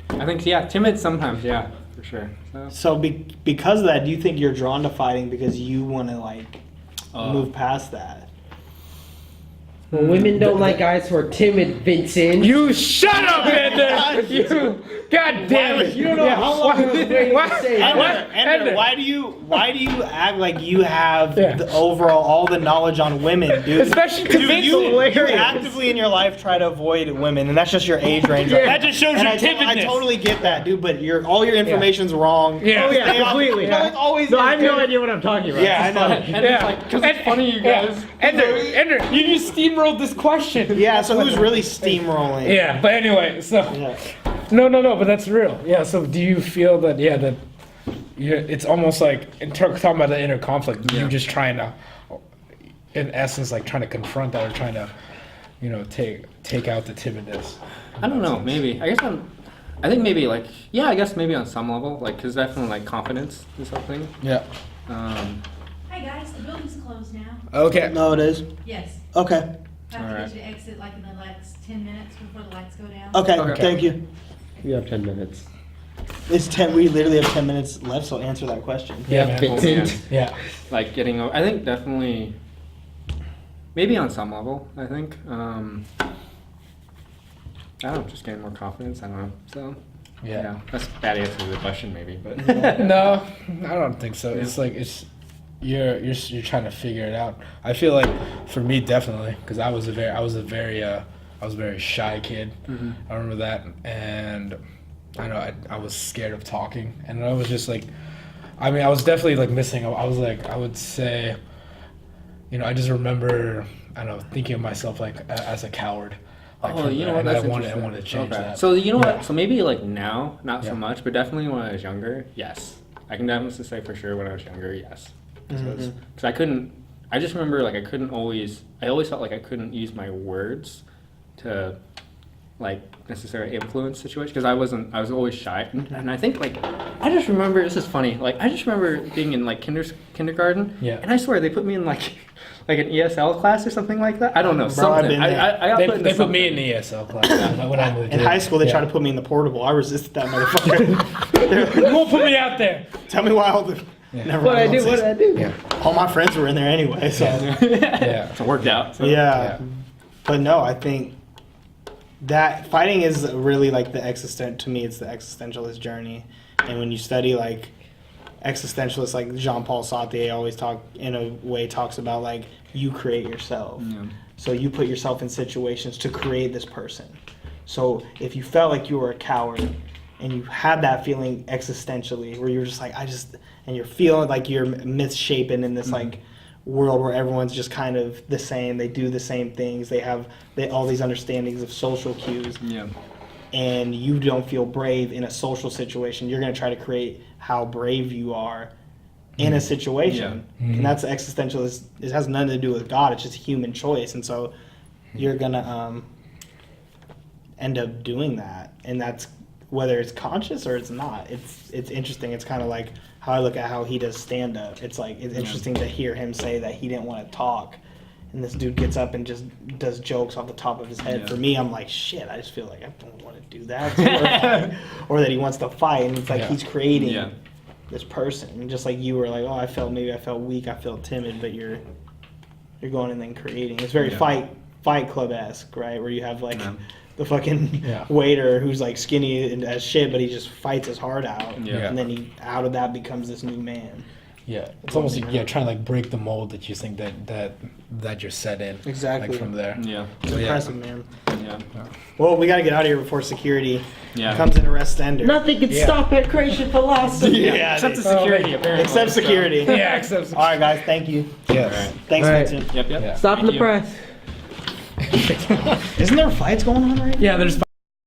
I think timid sometimes, for sure. So because of that, do you think you're drawn to fighting because you want to like move past that? Well, women don't like guys who are timid, Vincent. You shut up, Ender! You, god damn it! You don't know how long I was waiting to say What? Ender, why do you act like you have the overall all the knowledge on women, dude? Especially to Dude, you actively in your life try to avoid women, and that's just your age range. That just shows your I timidness. totally get that, dude. But all your information's wrong. Yeah. Oh yeah, completely. No, it's always. No, I have no idea what I'm talking about. Yeah, I know. And it's like, because it's funny, you guys. Ender, you just steamrolled this question. Yeah. So who's really steamrolling? Yeah, but anyway, so no, but that's real. Yeah, so do you feel that? Yeah, that. Yeah, it's almost like talking about the inner conflict. You just trying to, in essence, like trying to confront that or trying to, take out the timidness. I don't know. Maybe. I think maybe like I guess maybe on some level like because definitely like confidence is something. Yeah. Hey guys, the building's closed now. Okay. No, it is. Yes. Okay. Have to Alright. get you to exit like in the next 10 minutes before the lights go down. Okay. Okay. Thank you. You have 10 minutes. It's 10. We literally have 10 minutes left, so answer that question. Yeah, man. Vincent. Yeah. Like getting over. I think definitely. Maybe on some level. I think. I don't know. Just getting more confidence. I don't know. So. Yeah. That's a bad answer to the question, maybe, but. No, I don't think so. It's like you're trying to figure it out. I feel like for me definitely because I was a very shy kid. Mm-hmm. I remember that, and I know I was scared of talking, and I was just like, I mean, I was definitely like missing. I was like, I would say, I just remember, I don't know, thinking of myself like as a coward. Like Oh, you know what? and That's I wanted interesting. to change Okay. that. So you know Yeah. what? So maybe like now, not so Yeah. much, but definitely when I was younger, yes. I can definitely say for sure when I was younger, yes. Because I couldn't. I just remember like I always felt like I couldn't use my words to like necessarily influence situations because I was always shy, and I think like I just remember this is funny. Like I just remember being in like kindergarten, Yeah. and I swear they put me in like an ESL class or something like that. I don't know. Bro, I've something. been there. I got put into They put me something. in the ESL class when I moved In here. high school, they Yeah. tried to put me in the portable. I resisted that motherfucker. You won't put me out there. Tell me why all the. Never What I mind, do? What I do? Yeah. all my friends were in there anyway, so. Yeah. It worked out. So. Yeah. But no, I think that fighting is really like to me, it's the existentialist journey. And when you study like existentialists like Jean-Paul Sartre always talks about like you create yourself. Yeah. So you put yourself in situations to create this person. So if you felt like you were a coward and you had that feeling existentially where you're just like, and you're feeling like you're misshapen in this like world where everyone's just kind of the same, they do the same things, they have all these understandings of social cues, Yeah. and you don't feel brave in a social situation, you're going to try to create how brave you are in a situation. And that's existentialist. It has nothing to do with God, it's just a human choice, and so you're going to end up doing that, and that's whether it's conscious or it's not. It's interesting. It's kind of like how I look at how he does stand up. It's like it's interesting to hear him say that he didn't want to talk, and this dude gets up and just does jokes off the top of his head. Yeah. For me, I'm like, shit, I just feel like I don't want to do that. Or that he wants to fight, and it's like he's creating this person. And just like you were like, oh, I felt weak, I felt timid, but you're going and then creating. It's very Fight Club-esque, right? Where you have like the fucking waiter who's like skinny and as shit, but he just fights his heart out, and then he out of that becomes this new man. Yeah, it's almost like trying to like break the mold that you think that you're set in. Exactly. Like from there. Yeah. It's impressive, man. Yeah. Well, we got to get out of here before security Yeah. comes in arrest Ender. Nothing can stop Pankration philosophy. Yeah, Except the dude. security, apparently. Except so- security. Yeah, except. All right, guys. Thank you. Yes. Thanks, All right. Vincent. Yep. Yeah. Stopping Thank the you. press. Isn't there fights going on right now? Yeah, there's.